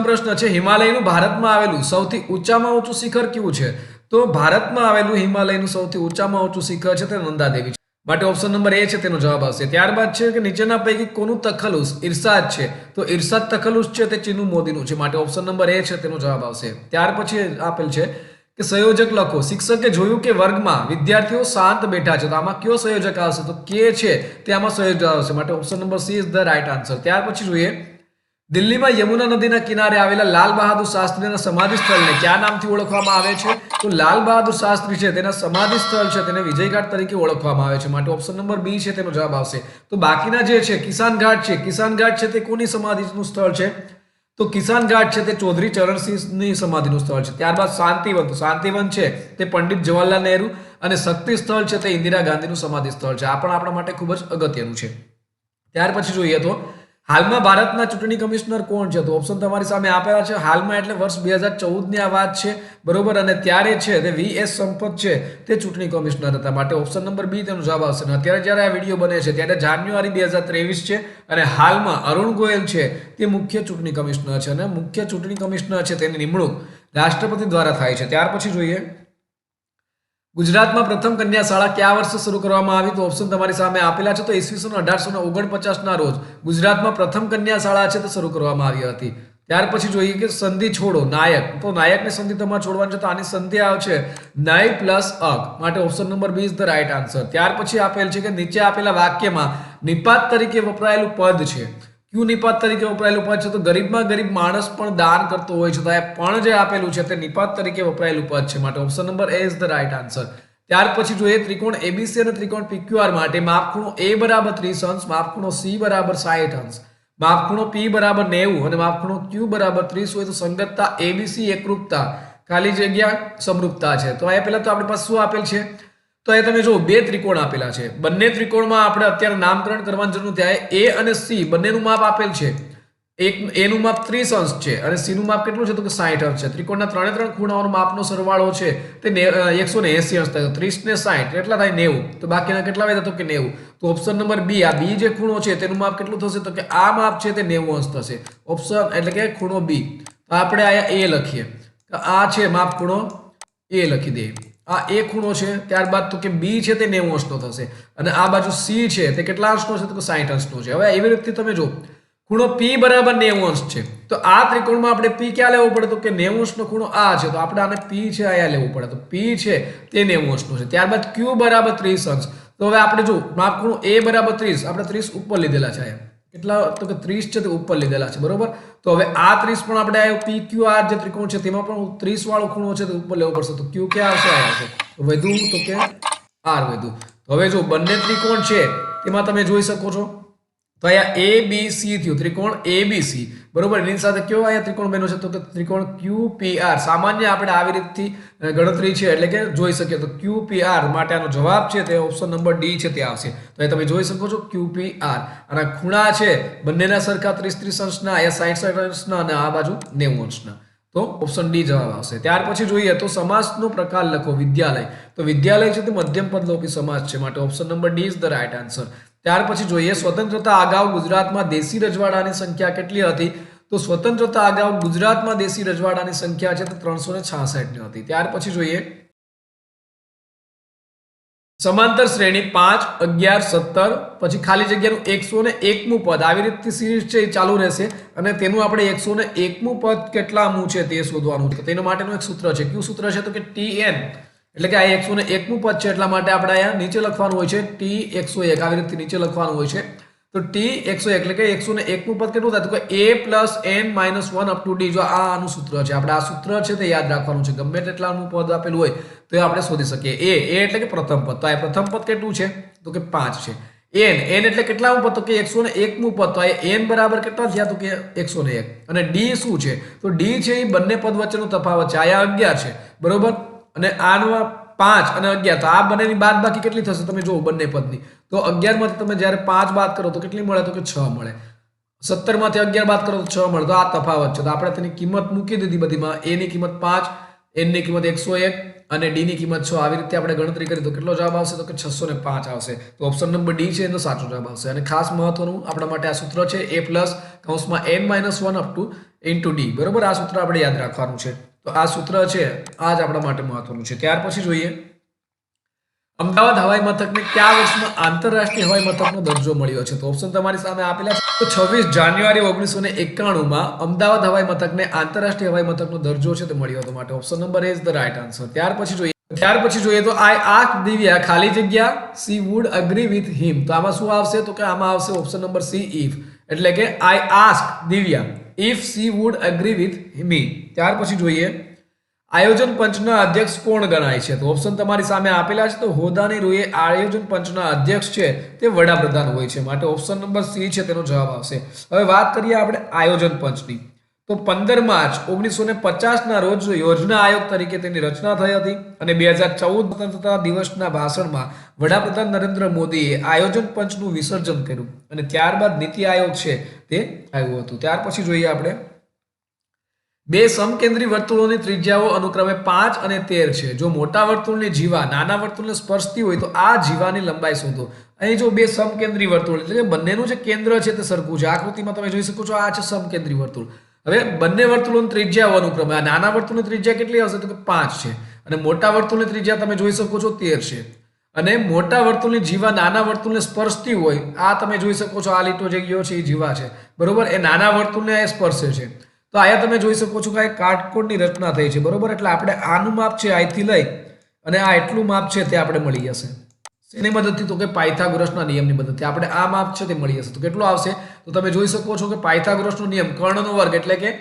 प्रश्न है हिमालयનું ભારતમાં આવેલું સૌથી ઊંચામાં ઊંચું શિખર કયું છે? તો ભારતમાં આવેલું હિમાલયનું સૌથી ઊંચામાં ઊંચું શિખર છે તે નંદાદેવી છે, માટે ઓપ્શન નંબર એ છે તેનો જવાબ આવશે। ત્યારબાદ છે કે નીચેના પૈકી કોનું તખલ્લુસ ઇરશાદ છે? તો ઇરશાદ તખલ્લુસ છે તે ચીનુ મોદીનું છે, માટે ઓપ્શન નંબર એ છે તેનો જવાબ આવશે। ત્યાર પછી આપેલ છે કે સંયોજક લખો। શિક્ષકે જોયું કે વર્ગમાં વિદ્યાર્થીઓ શાંત બેઠા છે, તો આમાં કયો સંયોજક આવશે? તો કે છે તે આમાં સંયોજક આવશે, માટે option number she is the right answer. ત્યાર પછી જોઈએ દિલ્હીમાં યમુના નદીના કિનારે આવેલા લાલ બહાદુર શાસ્ત્રીના સમાધિ સ્થળને કયા નામથી ઓળખવામાં આવે છે? તો લાલ બહાદુર શાસ્ત્રી છે તેના સમાધિ સ્થળ છે તેને વિજયઘાટ તરીકે ઓળખવામાં આવે છે, માટે ઓપ્શન નંબર બી છે તેનો જવાબ આવશે। તો બાકીના જે છે કિસાન ઘાટ છે, કિસાન ઘાટ છે તે કોની સમાધિનું સ્થળ છે? તો કિસાન ઘાટ છે તે ચૌધરી ચરણસિંહની સમાધિનું સ્થળ છે। ત્યારબાદ શાંતિવન, તો શાંતિવન છે તે પંડિત જવાહરલાલ નહેરુ અને શક્તિ સ્થળ છે તે ઇન્દિરા ગાંધીનું સમાધિ સ્થળ છે, આ પણ આપણા માટે ખૂબ જ અગત્યનું છે। ત્યાર પછી જોઈએ તો હાલમાં ભારતના ચૂંટણી કમિશનર કોણ છે? તો ઓપ્શન તમારી સામે આપેલા છે। હાલમાં એટલે વર્ષ 2014 ની આ વાત છે, બરોબર, અને ત્યારે છે તે વીએસ સંપત છે તે ચૂંટણી કમિશનર હતા, માટે ઓપ્શન નંબર બી તેનો જવાબ આવશે। અને અત્યારે જ્યારે આ વિડીયો બને છે ત્યારે જાન્યુઆરી 2023 છે અને હાલમાં અરુણ ગોયલ છે તે મુખ્ય ચૂંટણી કમિશનર છે અને મુખ્ય ચૂંટણી કમિશનર છે તેની નિમણૂક રાષ્ટ્રપતિ દ્વારા થાય છે। ત્યાર પછી જોઈએ ગુજરાતમાં પ્રથમ કન્યા શાળા કયા વર્ષે શરૂ કરવામાં આવી? તો ઓપ્શન તમારી સામે આપેલા છે। તો ઈસવીસન 1849 ના રોજ ગુજરાતમાં પ્રથમ કન્યા શાળા છે તે શરૂ કરવામાં આવી હતી। ત્યાર પછી જોઈએ કે સંધિ છોડો નાયક, તો નાયકની સંધિ તમારે છોડવાની છે, તો આની સંધિ આવશે નય પ્લસ અક, માટે option number B is the right answer. ત્યાર પછી આપેલ છે કે નીચે આપેલા વાક્યમાં નિપાત તરીકે વપરાયેલું પદ છે, ક્યુ નિપાત તરીકે વપરાયેલું પદ છે? તો ગરીબમાં ગરીબ માણસ પણ દાન કરતો હોય છે, તો આ પણ જે આપેલું છે તે નિપાત તરીકે વપરાયેલું પદ છે, માટે option number A is the right answer. ત્યાર પછી જોઈએ ત્રિકોણ એબીસી અને ત્રિકોણ પીક્યુઆર માટે માપખૂણો એ બરાબર 30 અંશ, માપખૂણો સી બરાબર 60 અંશ, માપખૂણો પી બરાબર 90 અને માપખૂણો ક્યુ બરાબર 30 હોય તો સંગતતા એબીસી એકરૂપતા ખાલી જગ્યા સમરૂપતા છે। તો આ પહેલા તો આપણી પાસે શું આપેલ છે? તો એ તમે જો બે ત્રિકોણ આપેલા છે, બંને ત્રિકોણમાં આપણે અત્યારે નામકરણ કરવાની જરૂર નથી। એ અને સી બંનેનું માપ આપેલ છે, એક એ નું માપ 30 અંશ છે અને સી નું માપ કેટલું છે? તો કે 60 અંશ છે। ત્રિકોણના ત્રણે ત્રણ ખૂણાઓનો માપનો સરવાળો છે તે 180 અંશ થાય, 30 ને 60 કેટલા થાય? 90, તો બાકીના કેટલા થાય? તો કે 90, તો ઓપ્શન નંબર બી આ બી જે ખૂણો છે તેનું માપ કેટલું થશે? તો કે આ માપ છે તે 90 અંશ થશે, ઓપ્શન એટલે કે ખૂણો બી। તો આપણે આયા એ લખીએ, આ છે માપ ખૂણો એ લખી દઈએ, આ એ ખૂણો છે, ત્યારબાદ તો કે બી છે તે 90 અંશનો થશે અને આ બાજુ સી છે તે કેટલા અંશનો છે? તો કે 60 અંશનો છે। હવે એવી રીતે તમે જો ખૂણો પી બરાબર 90 અંશ છે, તો આ ત્રિકોણમાં આપણે પી ક્યાં લેવો પડે? તો કે 90 અંશનો ખૂણો આ છે, તો આપણે આને પી છે આયા લેવું પડે, તો પી છે તે 90 અંશનો છે। ત્યારબાદ ક્યુ બરાબર 30 અંશ, તો હવે આપણે જો માપ ખૂણો એ બરાબર 30, આપણે 30 ઉપર લીધેલા છે, કેટલા? તો કે 30 છે તે ઉપર લીધેલા છે, બરોબર। તો હવે આ 30 પણ આપણે આયો પી ક્યુ આર જે ત્રિકોણ છે તેમાં પણ 30 વાળો ખૂણો છે તે ઉપર લેવો પડશે, તો ક્યુ ક્યાં આવશે? આ આવશે, તો વધ્યું તો કે આર વધ્યું। હવે જો બંને ત્રિકોણ છે તેમાં તમે જોઈ શકો છો તો અહીંયા એ બી સી થયું, ત્રિકોણ એબીસી, બરોબર, એની સાથે કયો અહીંયા ત્રિકોણ બન્યો છે? તો કે ત્રિકોણ ક્યુપીઆર। સામાન્ય આપણે આવી રીતથી ગણતરી છે એટલે કે જોઈ શકીએ, તો ક્યુપીઆર માટે આનો જવાબ છે તે ઓપ્શન નંબર ડી છે તે આવશે। તો એ તમે જોઈ શકો છો ક્યુપીઆર, અને ખૂણા છે બંનેના સરખા 30 અંશના, અહીંયા 60 અંશના અને આ બાજુ 90 અંશના, તો ઓપ્શન ડી જવાબ આવશે। ત્યાર પછી જોઈએ તો સમાસનો પ્રકાર લખો। વિદ્યાલય, તો વિદ્યાલય છે તે મધ્યમ પદલોપી સમાસ છે, માટે option number D is the right answer. ત્યાર પછી જોઈએ સ્વતંત્રતા અગાઉ ગુજરાતમાં દેશી રજવાડાની સંખ્યા કેટલી હતી? તો સ્વતંત્રતા અગાઉ ગુજરાતમાં દેશી રજવાડાની સંખ્યા છે તે 366 ની હતી। ત્યાર પછી જોઈએ સમાંતર શ્રેણી 5, 11, 17 પછી ખાલી જગ્યાનું 101મું પદ, આવી રીતની સિરીઝ છે એ ચાલુ રહેશે અને તેનું આપણે 101મું પદ કેટલામું છે તે શોધવાનું છે। તેના માટેનું એક સૂત્ર છે, કયું સૂત્ર છે? તો કે TN, એટલે કે આ 101મું પદ છે એટલા માટે આપણે અહીંયા નીચે લખવાનું હોય છે T101, આવી રીતે નીચે લખવાનું હોય છે। તો T101 એટલે કે 101મું પદ કેટલું થાય? તો કે a+n-1 up to d, જો આ આનું સૂત્ર છે, આપણે આ સૂત્ર છે તે યાદ રાખવાનું છે, ગમે તેટલાનું પદ આપેલું હોય તો એ આપણે શોધી શકીએ। એ એટલે કે પ્રથમ પદ, તો આ પ્રથમ પદ કેટલું છે? તો કે 5 છે। n એટલે કેટલામું પદ? તો કે 101મું પદ, તો આ n બરાબર કેટલા થયા? તો કે 101, અને d શું છે? તો d છે એ બંને પદ વચ્ચેનો તફાવત છે, આયા 11 છે, બરોબર, અને આનો 5 અને 11, તો આ બંનેની બાદબાકી કેટલી થશે? તમે જુઓ બંને પદની, તો 11 માંથી તમે જ્યારે 5 બાદ કરો તો કેટલી મળે? તો કે 6 મળે। 17 માંથી 11 બાદ કરો તો 6 મળે, તો આ તફાવત છે, તો આપણે તેની કિંમત મૂકી દીધી બધીમાં, a ની કિંમત 5, n ની કિંમત 101 અને d ની કિંમત 6, આવી રીતે આપણે ગણતરી કરી તો કેટલો જવાબ આવશે? તો કે 605 આવશે। તો ઓપ્શન નંબર ડી છે એનો સાચો જવાબ આવશે। અને ખાસ મહત્વનું આપણા માટે આ સૂત્ર છે a+n-1 up to into D, બરોબર. આ સૂત્ર આપણે યાદ રાખવાનું છે. તો આ સૂત્ર છે આ જ આપણા માટે મહત્વનું છે. ત્યાર પછી જોઈએ અમદાવાદ હવાઈ મથકને કયા વર્ષમાં આંતરરાષ્ટ્રીય હવાઈ મથકનો દરજ્જો મળ્યો છે? તો ઓપ્શન તમારી સામે આપેલા છે. તો 26 જાન્યુઆરી 1991 માં અમદાવાદ હવાઈ મથકને આંતરરાષ્ટ્રીય હવાઈ મથકનો દરજ્જો છે તે મળ્યો હતો. માટે option number A is the right answer. ત્યાર પછી જોઈએ તો આઈ આસ્ક દિવ્યા ખાલી જગ્યા she would agree with him. તો આમાં શું આવશે? તો કે આમાં આવશે ઓપ્શન નંબર સી ઇફ, એટલે કે આઈ ask Divya if she would agree with me. ત્યાર પછી જોઈએ આયોજન પંચના અધ્યક્ષ કોણ ગણાય છે? તો ઓપ્શન તમારી સામે આપેલા છે. તો હોદ્દાની રૂએ આયોજન પંચના અધ્યક્ષ છે તે વડાપ્રધાન હોય છે. માટે ઓપ્શન નંબર સી છે તેનો જવાબ આવશે. હવે વાત કરીએ આપણે આયોજન પંચની. તો 15 માર્ચ 1950 ના રોજ યોજના આયોગ તરીકે તેની રચના થઈ હતી અને 2014 સ્વતંત્રતા દિવસના ભાષણમાં વડાપ્રધાન નરેન્દ્ર મોદીએ આયોજન પંચનું વિસર્જન કર્યું અને ત્યારબાદ નીતિ આયોગ છે તે આવ્યું હતું. ત્યાર પછી જોઈએ આપણે બે સમકેન્દ્રી વર્તુળોની ત્રિજ્યાઓ અનુક્રમે 5 અને 13 છે. જો મોટા વર્તુળની જીવા નાના વર્તુળને સ્પર્શતી હોય તો આ જીવાની લંબાઈ શોધો. અહીં જો બે સમકેન્દ્રી વર્તુળ એટલે કે બંનેનું જે કેન્દ્ર છે તે સરખું છે. આકૃતિમાં તમે જોઈ શકો છો આ છે સમકેન્દ્રી વર્તુળ. હવે બંને વર્તુળોની ત્રિજ્યાઓ અનુક્રમે આ નાના વર્તુળની ત્રિજ્યા કેટલી હશે? તો કે 5 છે અને મોટા વર્તુળની ત્રિજ્યા તમે જોઈ શકો છો 13 છે. અને મોટા વર્તુળની જીવા નાના વર્તુળને સ્પર્શતી હોય આ તમે જોઈ શકો છો આ લીટો જે ગયો છે એ જીવા છે, બરોબર. એ નાના વર્તુળને સ્પર્શે છે. તો આયા તમે જોઈ શકો છો કે આ કાટકોણની રચના થઈ છે, બરોબર. એટલે આપણે આનું માપ છે અહીંથી લઈ અને આ એટલું માપ છે તે આપણે મળી જશે. શેની મદદથી? તો કે પાયથાગોરસના નિયમની મદદથી આપણે આ માપ છે તે મળી જશે. તો કેટલું આવશે? તો તમે જોઈ શકો છો કે પાયથાગોરસનો નિયમ કર્ણનો વર્ગ એટલે કે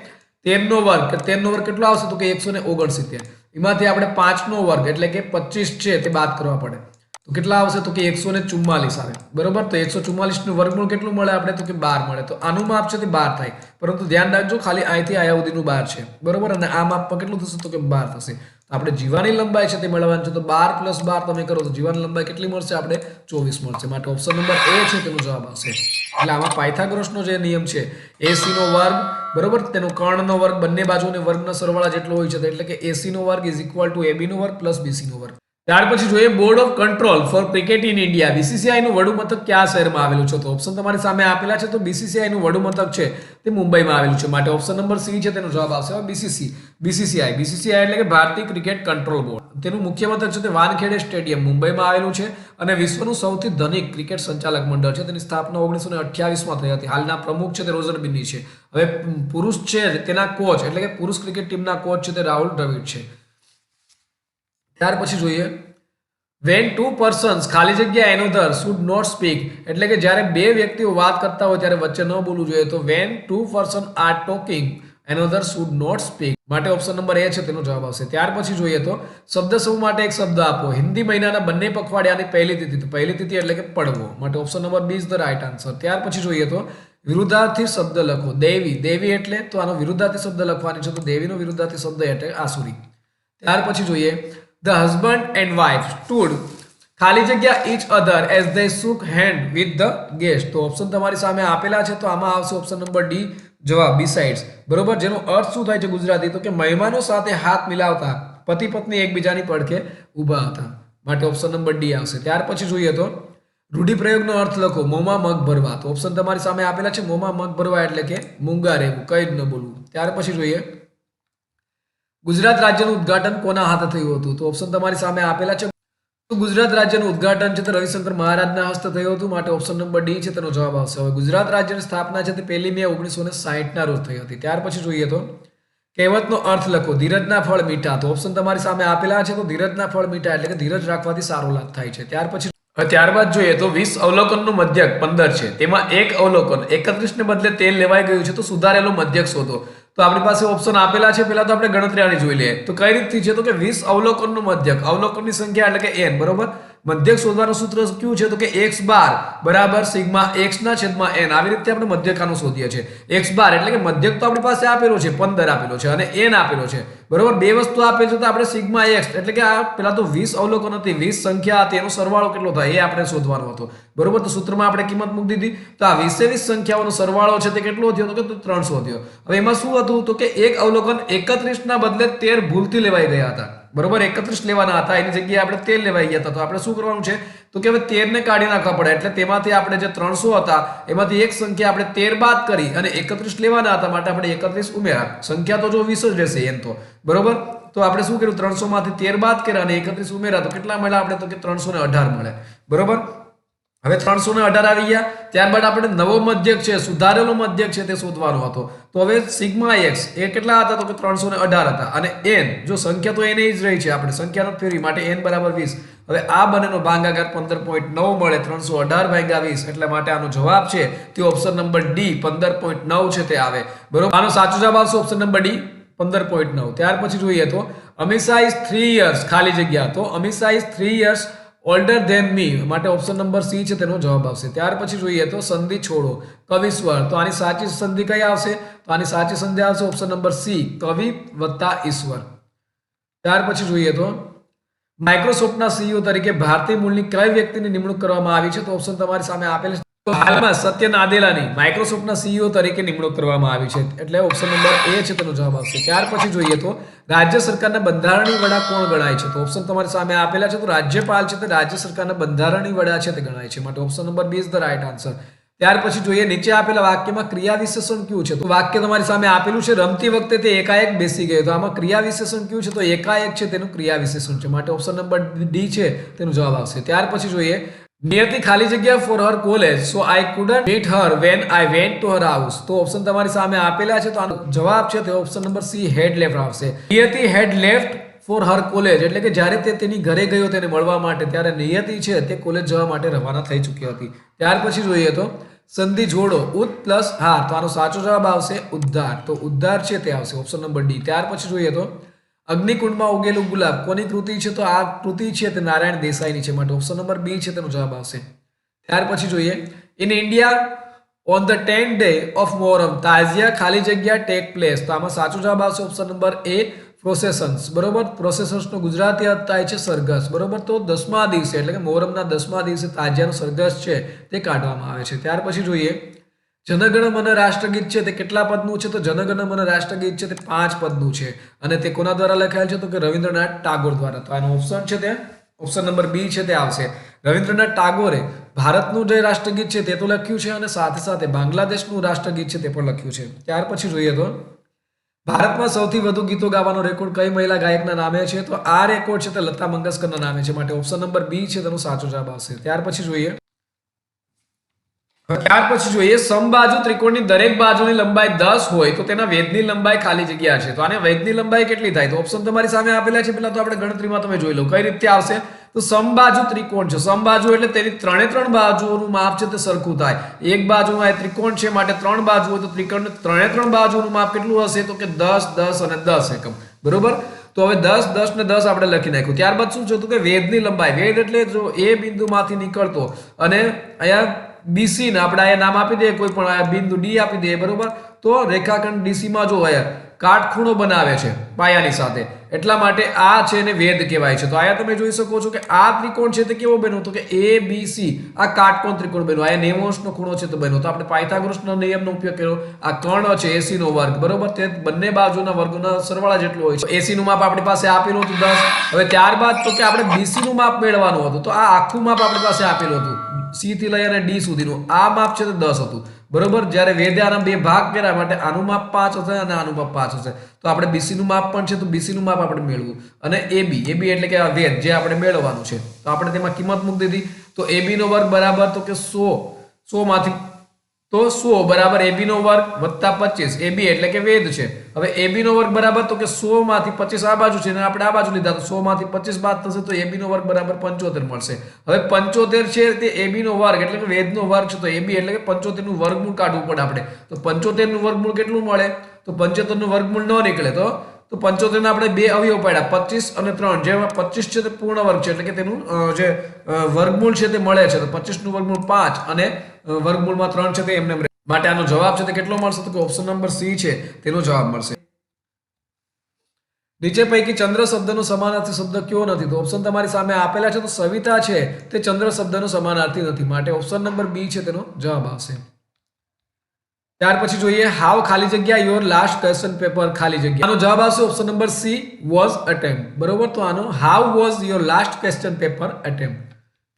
13 નો વર્ગ. 13 નો વર્ગ કેટલો આવશે? તો કે 169. એમાંથી આપણે 5 નો વર્ગ એટલે કે 25 છે તે બાદ કરવા પડે. તો કેટલા આવશે? તો કે 144 આવે, બરોબર. તો 144 નું વર્ગમૂળ કેટલું મળે આપણે? તો કે 12 મળે. તો આનું માપ છે તે 12 થાય, પરંતુ ધ્યાન રાખજો ખાલી અહીંથી આયા સુધીનું 12 છે, બરોબર. અને આ માપમાં કેટલું થશે? તો કે 12 થશે. તો આપણે જીવાની લંબાઈ છે તે મેળવવાની છે. તો 12 + 12 તમે કરો તો જીવાની લંબાઈ કેટલી મળશે? આપણે 24 મળશે. માટે ઓપ્શન નંબર એ છે તેનો જવાબ આવશે. એટલે આમાં પાયથાગોરસનો જે નિયમ છે AC નો વર્ગ, બરોબર, તેનો કર્ણનો વર્ગ બંને બાજુને વર્ગના સરવાળા જેટલો હોય છે એટલે કે AC નો વર્ગ = AB નો વર્ગ + BC નો વર્ગ. ત્યાર પછી જોઈએ board of control for cricket in India BCCI નું વડુ મથક કયા શહેરમાં આવેલું છે? તો ઓપ્શન તમારી સામે આપેલા છે. તો BCCI નું વડુ મથક છે તે મુંબઈમાં આવેલું છે. માટે ઓપ્શન નંબર સી છે તેનો જવાબ આવશે. BCCI એટલે કે ભારતીય ક્રિકેટ કંટ્રોલ બોર્ડ. તેનું મુખ્ય મથક છે તે વાનખેડે સ્ટેડિયમ મુંબઈમાં આવેલું છે અને વિશ્વનું સૌથી ધનિક ક્રિકેટ સંચાલક મંડળ છે. તેની સ્થાપના 1928 માં થઈ હતી. હાલના પ્રમુખ છે તે રોજર બિન્ની છે. હવે પુરુષ છે તેના કોચ એટલે કે પુરુષ ક્રિકેટ ટીમના કોચ છે તે રાહુલ દ્રવિડ છે. ત્યાર પછી જોઈએ when two persons ખાલી જગ્યા another should not speak એટલે કે જ્યારે બે વ્યક્તિઓ વાત કરતા હોય ત્યારે વચ્ચે ન બોલવું જોઈએ. તો when two persons are talking another should not speak. માટે ઓપ્શન નંબર એ છે તેનો જવાબ આવશે. ત્યાર પછી જોઈએ તો શબ્દ સમૂહ માટે એક શબ્દ આપો. હિન્દી મહિનાના બંને પખવાડિયાની પહેલી તિથિ. તો પહેલી તિથિ એટલે કે પડવો. માટે option number B is the right answer. ત્યાર પછી જોઈએ તો વિરુદ્ધાર્થી શબ્દ લખો. દેવી એટલે તો આનો વિરુદ્ધાર્થી શબ્દ લખવાની છે. તો દેવીનો વિરુદ્ધાર્થી શબ્દ એટલે આસુરી. ત્યાર પછી જોઈએ The husband and wife stood ખાલી જગ્યા each other as they shook hand with the guest. તો ઓપ્શન તમારી સામે આપેલા છે. તો આમાં આવશે ઓપ્શન નંબર ડી જવાબ besides, બરોબર. જેનો અર્થ શું થાય છે ગુજરાતી? તો કે મહેમાનો સાથે હાથ મિલાવતા પતિ પત્ની એકબીજાની પડખે ઊભા હતા. માટે ઓપ્શન નંબર ડી આવશે. ત્યાર પછી જોઈએ તો રૂઢિપ્રયોગનો અર્થ લખો. મોંમાં મગ ભરવા. તો ઓપ્શન તમારી સામે આપેલા છે. મોંમાં મગ ભરવા એટલે કે મૂંગા રહેવું, કઈ જ ન બોલવું. ત્યાર પછી જોઈએ ગુજરાત રાજ્યનું ઉદ્ઘાટન કોના હાથે થયું હતું? તો ઓપ્શન તમારી સામે આપેલા છે. તો ગુજરાત રાજ્યનું ઉદ્ઘાટન છે તે રવિશંકર મહારાજના હસ્તે થયું હતું. માટે ઓપ્શન નંબર ડી છે તેનો જવાબ આવશે. હવે ગુજરાત રાજ્યની સ્થાપના છે તે 1 મે 1960 ના રોજ થઈ હતી. ત્યાર પછી જોઈએ તો કહેવતનો અર્થ લખો. ધીરજના ફળ મીઠા. તો ઓપ્શન તમારી સામે આપેલા છે. તો ધીરજના ફળ મીઠા એટલે કે ધીરજ રાખવાથી સારો લાભ થાય છે. ત્યારબાદ જોઈએ તો 20 અવલોકનનું મધ્યક 15 છે. તેમાં એક અવલોકન 31 ને બદલે 13 લેવાઈ ગયું છે. તો સુધારેલું મધ્યક શોધો. તો આપણી પાસે ઓપ્શન આપેલા છે. પહેલા તો આપણે ગણતરી આની જોઈ લઈએ. તો કઈ રીતથી છે? તો કે 20 અવલોકનનું મધ્યક, અવલોકનની સંખ્યા એટલે કે n, બરોબર. મધ્યક શોધવાનું સૂત્ર કયું છે? તો કે x બાર બરાબર સિગ્મા x ના છેદમાં n. આવી રીતે આપણે મધ્યકાનું શોધીએ છીએ. x બાર એટલે કે મધ્યક તો આપણી પાસે આપેલો છે 15 આપેલો છે અને n આપેલો છે, બરોબર. બે વસ્તુ આપે છે તો આપણે સિગ્મા એક્સ એટલે કે આ પેલા તો 20 અવલોકન હતી, 20 સંખ્યા હતી, એનો સરવાળો કેટલો થાય એ આપણે શોધવાનો હતો. બરોબર. તો સૂત્રમાં આપણે કિંમત મૂકી દીધી. તો આ 20 સંખ્યાઓનો સરવાળો છે તે કેટલો થયો તો કે 300 થયો. હવે એમાં શું હતું તો કે એક અવલોકન 31 ના બદલે 13 ભૂલથી લેવાઈ ગયા હતા. બરોબર. 31 લેવાના હતા, એની જગ્યાએ આપણે 13 લેવાઈ ગયા હતા. તો આપણે શું કરવાનું છે તો કે હવે 13 ને કાઢી નાખવા પડે. એટલે તેમાંથી આપણે જે 300 હતા એમાંથી એક સંખ્યા આપણે 13 બાદ કરી અને 31 લેવાના હતા માટે આપણે 31 ઉમેર્યા. સંખ્યા તો જો 20 જ રહેશે એમ તો. બરોબર. તો આપણે શું કર્યું 300 માંથી 13 બાદ કર્યા અને 31 ઉમેર્યા તો કેટલા મળ્યા આપણે તો કે 318 મળે. બરોબર. હવે 318 આવી ગયા. ત્યારબાદ આપણે નવો મધ્યક છે, સુધારેલો મધ્યક છે તે શોધવાનો હતો. તો હવે સિગ્મા એક્સ એ કેટલા હતા તો કે 318 હતા અને n જો સંખ્યા તો n જ રહી છે, આપણે સંખ્યા નથી ફેરવી માટે n બરાબર 20. હવે આ બંનેનો ભાગાકાર 15.9 મળે. 318 ભાગ્યા 20 એટલે માટે આનો જવાબ છે તે ઓપ્શન નંબર ડી 15.9 છે તે આવે. બરોબર. આનો સાચો જવાબ આવશે ઓપ્શન નંબર ડી 15.9. ત્યાર પછી જોઈએ તો અમીષા ઇઝ 3 years ખાલી જગ્યા. તો Amisha is 3 years older than me માટે ઓપ્શન નંબર સી છે તેનો જવાબ આવશે. ત્યાર પછી જોઈએ તો સંધિ છોડો કવિશ્વર. તો આની સાચી સંધિ કઈ આવશે તો આની સાચી સંધિ આવશે ઓપ્શન નંબર સી કવિ વત્તા ઈશ્વર. ત્યાર પછી જોઈએ તો માઇક્રોસોફ્ટના સીઈઓ તરીકે ભારતીય મૂળની કઈ વ્યક્તિની નિમણૂક કરવામાં આવી છે તો ઓપ્શન તમારી સામે આપેલ છે. તો હાલમાં સત્ય નાદેલાની માઇક્રોસોફ્ટના સીઈઓ તરીકે નિમણૂક કરવામાં આવી છે એટલે ઓપ્શન નંબર એ છે તેનો જવાબ આવશે. ત્યાર પછી જોઈએ તો રાજ્ય સરકારના બંધારણીય વડા કોણ ગણાય છે તો ઓપ્શન તમારી સામે આપેલા છે. તો રાજ્યપાલ છે તે રાજ્ય સરકારના બંધારણીય વડા છે તે ગણાય છે માટે option number B is the right answer. ત્યાર પછી જોઈએ નીચે આપેલા વાક્યમાં ક્રિયા વિશેષણ કયું છે તો વાક્ય તમારી સામે આપેલું છે રમતી વખતે તે એકાએક બેસી ગયો. તો આમાં ક્રિયા વિશેષણ કયું છે તો એકાએક છે તેનું ક્રિયા વિશેષણ છે માટે ઓપ્શન નંબર ડી છે તેનો જવાબ આવશે. ત્યાર પછી જોઈએ નિયતિ ખાલી જગ્યા for her college so I couldn't meet her when I went to her house. તો ઓપ્શન તમારી સામે આપેલા છે તો આનો જવાબ છે તે option number C had left આવશે. Niyati had left for her college એટલે કે જ્યારે તે તેની ઘરે ગયો તેને મળવા માટે ત્યારે નિયતિ છે તે કોલેજ જવા માટે રવાના થઈ ચૂકી હતી. ત્યાર પછી જોઈએ તો સંધિ જોડો ઉદ પ્લસ હાર. તો આનો સાચો જવાબ આવશે ઉદ્ધાર. તો ઉદ્ધાર છે તે આવશે ઓપ્શન નંબર ડી. ત્યાર પછી જોઈએ તો અગ્નિકુંડમાં ઉગેલું ગુલાબ કોની કૃતિ છે તો આ કૃતિ છે તે નારાયણ દેસાઈની છે માટે ઓપ્શન નંબર બી છે તેનો જવાબ આવશે. ત્યાર પછી જોઈએ in India on the 10th day of Muharram tazia ખાલી જગ્યા ટેક પ્લેસ. તો આમાં સાચો જવાબ આવશે ઓપ્શન નંબર એ પ્રોસેશન્સ. બરોબર. પ્રોસેશન્સનો ગુજરાતી અર્થ થાય છે સરઘસ. બરોબર. તો 10મા દિવસે એટલે કે મોહરમના 10મા દિવસે તાજિયાનો સરઘસ છે તે કાઢવામાં આવે છે. ત્યાર પછી જોઈએ જનગણ મન રાષ્ટ્રગીત છે તે કેટલા પદનું છે તો જનગણ મન રાષ્ટ્રગીત છે તે 5 પદનું છે અને તે કોના દ્વારા લખાયેલ છે તો કે રવિન્દ્રનાથ ટાગોર દ્વારા. તો આનો ઓપ્શન છે તે ઓપ્શન નંબર બી છે તે આવશે. રવિન્દ્રનાથ ટાગોરે ભારતનું જે રાષ્ટ્રગીત છે તે તો લખ્યું છે અને સાથે સાથે બાંગ્લાદેશનું રાષ્ટ્રગીત છે તે પણ લખ્યું છે. ત્યાર પછી જોઈએ તો ભારતમાં સૌથી વધુ ગીતો ગાવાનો રેકોર્ડ કઈ મહિલા ગાયકના નામે છે તો આ રેકોર્ડ છે તે લતા મંગેશકરના નામે છે માટે ઓપ્શન નંબર બી છે તેનો સાચો જવાબ આવશે. ત્યાર પછી જોઈએ સમબાજુ ત્રિકોણની દરેક બાજુની લંબાઈ 10 હોય તો તેના વેધની લંબાઈ ખાલી જગ્યા છે. તો આને વેધની લંબાઈ કેટલી થાય તો ઓપ્શન તમારી સામે આપેલા છે. પહેલા તો આપણે ગણતરીમાં તમે જોઈ લો કઈ રીતે આવશે. તો સમબાજુ ત્રિકોણ છે. સમબાજુ એટલે તેની ત્રણ બાજુઓનું માપ છે તે સરખું થાય. એક બાજુમાં એ ત્રિકોણ છે માટે 3 બાજુ હોય તો ત્રિકોણની ત્રણ બાજુનું માપ કેટલું હશે તો કે 10 10 અને 10 એકમ. બરોબર. તો હવે 10 10 ને 10 આપણે લખી નાખ્યું. ત્યારબાદ શું છે તો કે વેધની લંબાઈ. વેધ એટલે જો એ બિંદુમાંથી નીકળતો અને અહીંયા બીસી ને આપણે અહીંયા નામ આપી દઈએ કોઈ પણ આ બિંદુ ડી આપી દઈએ. બરોબર. તો રેખાખંડ ડીસી માં જો અહીંયા કાટખૂણો બનાવે છે પાયાની સાથે એટલા માટે આ છે ને વેધ કહેવાય છે. તો અહીંયા તમે જોઈ શકો છો કે આ ત્રિકોણ છે તે કેવો બન્યો તો કે એ બી સી આ કાટકોણ ત્રિકોણ બન્યો. આ 90° નો ખૂણો છે તો બન્યો. તો આપણે પાયથાગોરસના નિયમનો ઉપયોગ કર્યો. આ કર્ણ છે એસી નો વર્ગ. બરોબર. તે બંને બાજુના વર્ગના સરવાળા જેટલો હોય છે. એસી નું માપ આપણી પાસે આપેલું હતું 10. હવે ત્યારબાદ તો કે આપણે બીસી નું માપ મેળવવાનું હતું. તો આ આખું માપ આપણી પાસે આપેલું હતું સી થી લઈ અને ડી સુધીનું. આ માપ છે તે 10 હતું. બરોબર. જ્યારે વેદે આના બે ભાગ કર્યા માટે આનું માપ 5 હશે અને આનું માપ 5 હશે. તો આપણે બીસી નું માપ પણ છે તો બીસી નું માપ આપણે મેળવું અને એબી એટલે કે આ વેદ જે આપણે મેળવવાનું છે તો આપણે તેમાં કિંમત મૂકી દીધી. તો એબી નો વર્ગ બરાબર તો કે 100 માંથી તો 100 બરાબર એબી નો વર્ગ વત્તા 25. એબી એટલે કે વેદ છે. હવે એબી નો વર્ગ બરાબર તો કે 100 માંથી 25 આ બાજુ છે અને આપણે આ બાજુ લીધા તો 100 માંથી 25 બાદ થશે તો એબી નો વર્ગ બરાબર 75 મળશે. હવે 75 છે તે એબી નો વર્ગ એટલે કે વેદ નો વર્ગ છે તો એબી એટલે કે 75 નું વર્ગમૂળ કાઢવું પડે આપણે. તો 75 નું વર્ગમૂળ કેટલું મળે તો 75 નું વર્ગમૂળ ન નીકળે તો 75 ને આપણે બે અવયવ પાડ્યા 25 અને 3 જેમાં 25 છે તે પૂર્ણ વર્ગ છે એટલે કે તેનું જે વર્ગમૂળ છે તે મળે છે. તો 25 નું વર્ગમૂળ 5 અને વર્ગમૂળમાં 3 છે તે એમને માટે આનો જવાબ છે તે કેટલો મળશે તો કે ઓપ્શન નંબર સી છે તેનો જવાબ મળશે. નીચે પૈકી ચંદ્ર શબ્દનો સમાનાર્થી શબ્દ કયો નથી? તો ઓપ્શન તમારી સામે આપેલા છે. તો સવિતા છે તે ચંદ્ર શબ્દનો સમાનાર્થી નથી, માટે ઓપ્શન નંબર બી છે તેનો જવાબ આવશે. ત્યાર પછી જોઈએ હાવ ખાલી જગ્યા યોર લાસ્ટ ક્વેશ્ચન પેપર ખાલી જગ્યા. આનો જવાબ આવશે option number she was attempt. બરોબર, તો આનો હાવ was your last question paper attempt.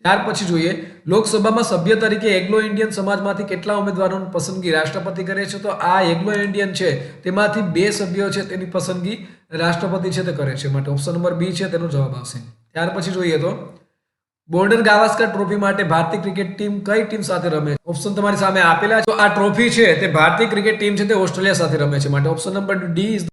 ત્યાર પછી જોઈએ લોકસભામાં સભ્ય તરીકે એંગ્લો ઇન્ડિયન સમાજમાંથી કેટલા ઉમેદવારોની પસંદગી રાષ્ટ્રપતિ કરે છે? તો આ એંગ્લો ઇન્ડિયન છે તેમાંથી 2 સભ્યો છે તેની પસંદગી રાષ્ટ્રપતિ છે તે કરે છે, માટે ઓપ્શન નંબર બી છે તેનો જવાબ આવશે. ત્યાર પછી જોઈએ તો બોર્ડર ગાવસ્કર ટ્રોફી માટે ભારતીય ક્રિકેટ ટીમ કઈ ટીમ સાથે રમે છે? ઓપ્શન તમારી સામે આપેલા છે. તો આ ટ્રોફી છે તે ભારતીય ક્રિકેટ ટીમ છે તે ઓસ્ટ્રેલિયા સાથે રમે છે, માટે ઓપ્શન નંબર ડી ઇઝ.